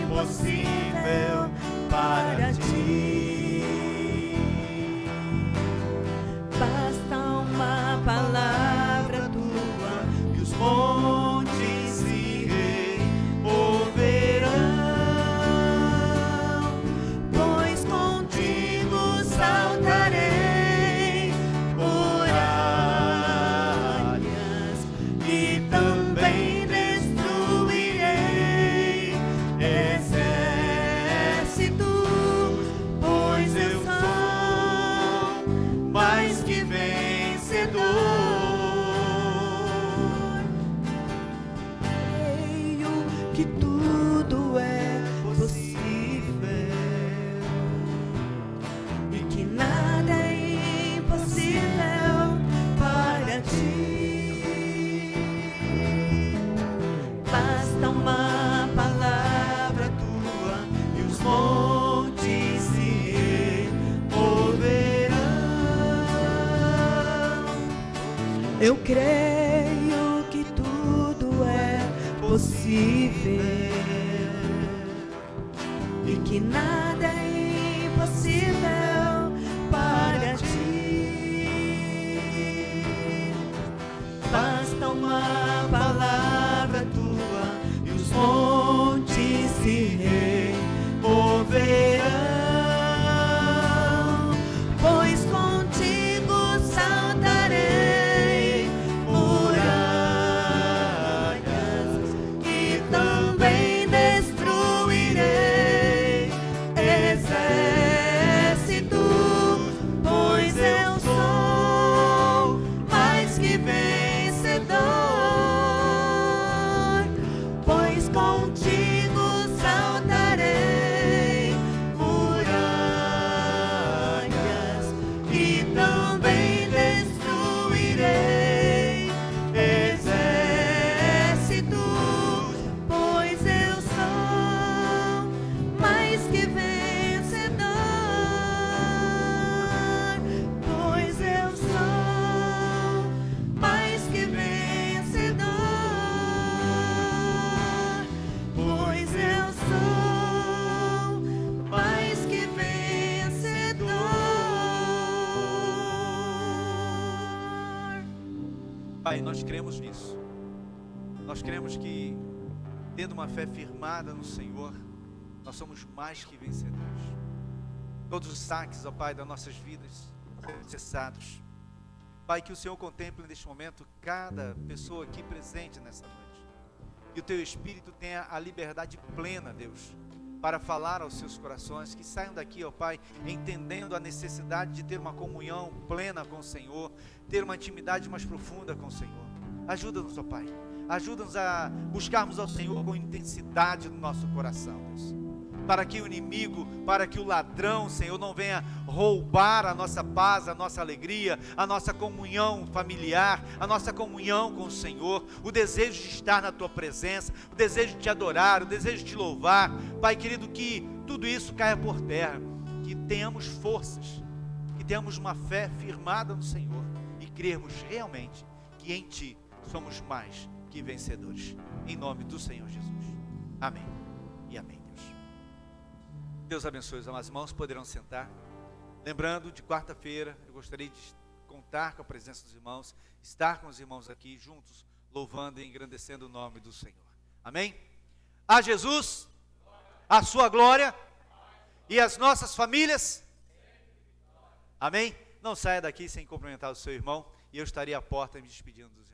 impossível para ti. Basta uma palavra tua que os montes se removerão, pois contigo saltarei que tudo é possível e que nada é impossível para ti. Basta uma palavra tua e os montes se removerão. Eu creio que tudo é possível e que nada é impossível para ti. Basta uma palavra tua e os montes se removerão, pois contigo saltarei
Pai, nós cremos nisso. Nós cremos que, tendo uma fé firmada no Senhor, nós somos mais que vencedores. Todos os saques, ó Pai, das nossas vidas serão cessados. Pai, que o Senhor contemple neste momento cada pessoa aqui presente nessa noite. Que o Teu Espírito tenha a liberdade plena, Deus, para falar aos seus corações, que saiam daqui, ó Pai, entendendo a necessidade de ter uma comunhão plena com o Senhor, ter uma intimidade mais profunda com o Senhor. Ajuda-nos, ó Pai, ajuda-nos a buscarmos ao Senhor com intensidade no nosso coração, Deus, para que o inimigo, para que o ladrão, Senhor, não venha roubar a nossa paz, a nossa alegria, a nossa comunhão familiar, a nossa comunhão com o Senhor, o desejo de estar na Tua presença, o desejo de Te adorar, o desejo de Te louvar. Pai querido, que tudo isso caia por terra, que tenhamos forças, que tenhamos uma fé firmada no Senhor e crermos realmente que em Ti somos mais que vencedores. Em nome do Senhor Jesus. Amém e amém, Deus. Deus abençoe os amados irmãos, poderão sentar. Lembrando, de quarta-feira, eu gostaria de contar com a presença dos irmãos, estar com os irmãos aqui juntos, louvando e engrandecendo o nome do Senhor. Amém? A Jesus, a sua glória e as nossas famílias. Amém? Não saia daqui sem cumprimentar o seu irmão, e eu estaria à porta me despedindo dos irmãos.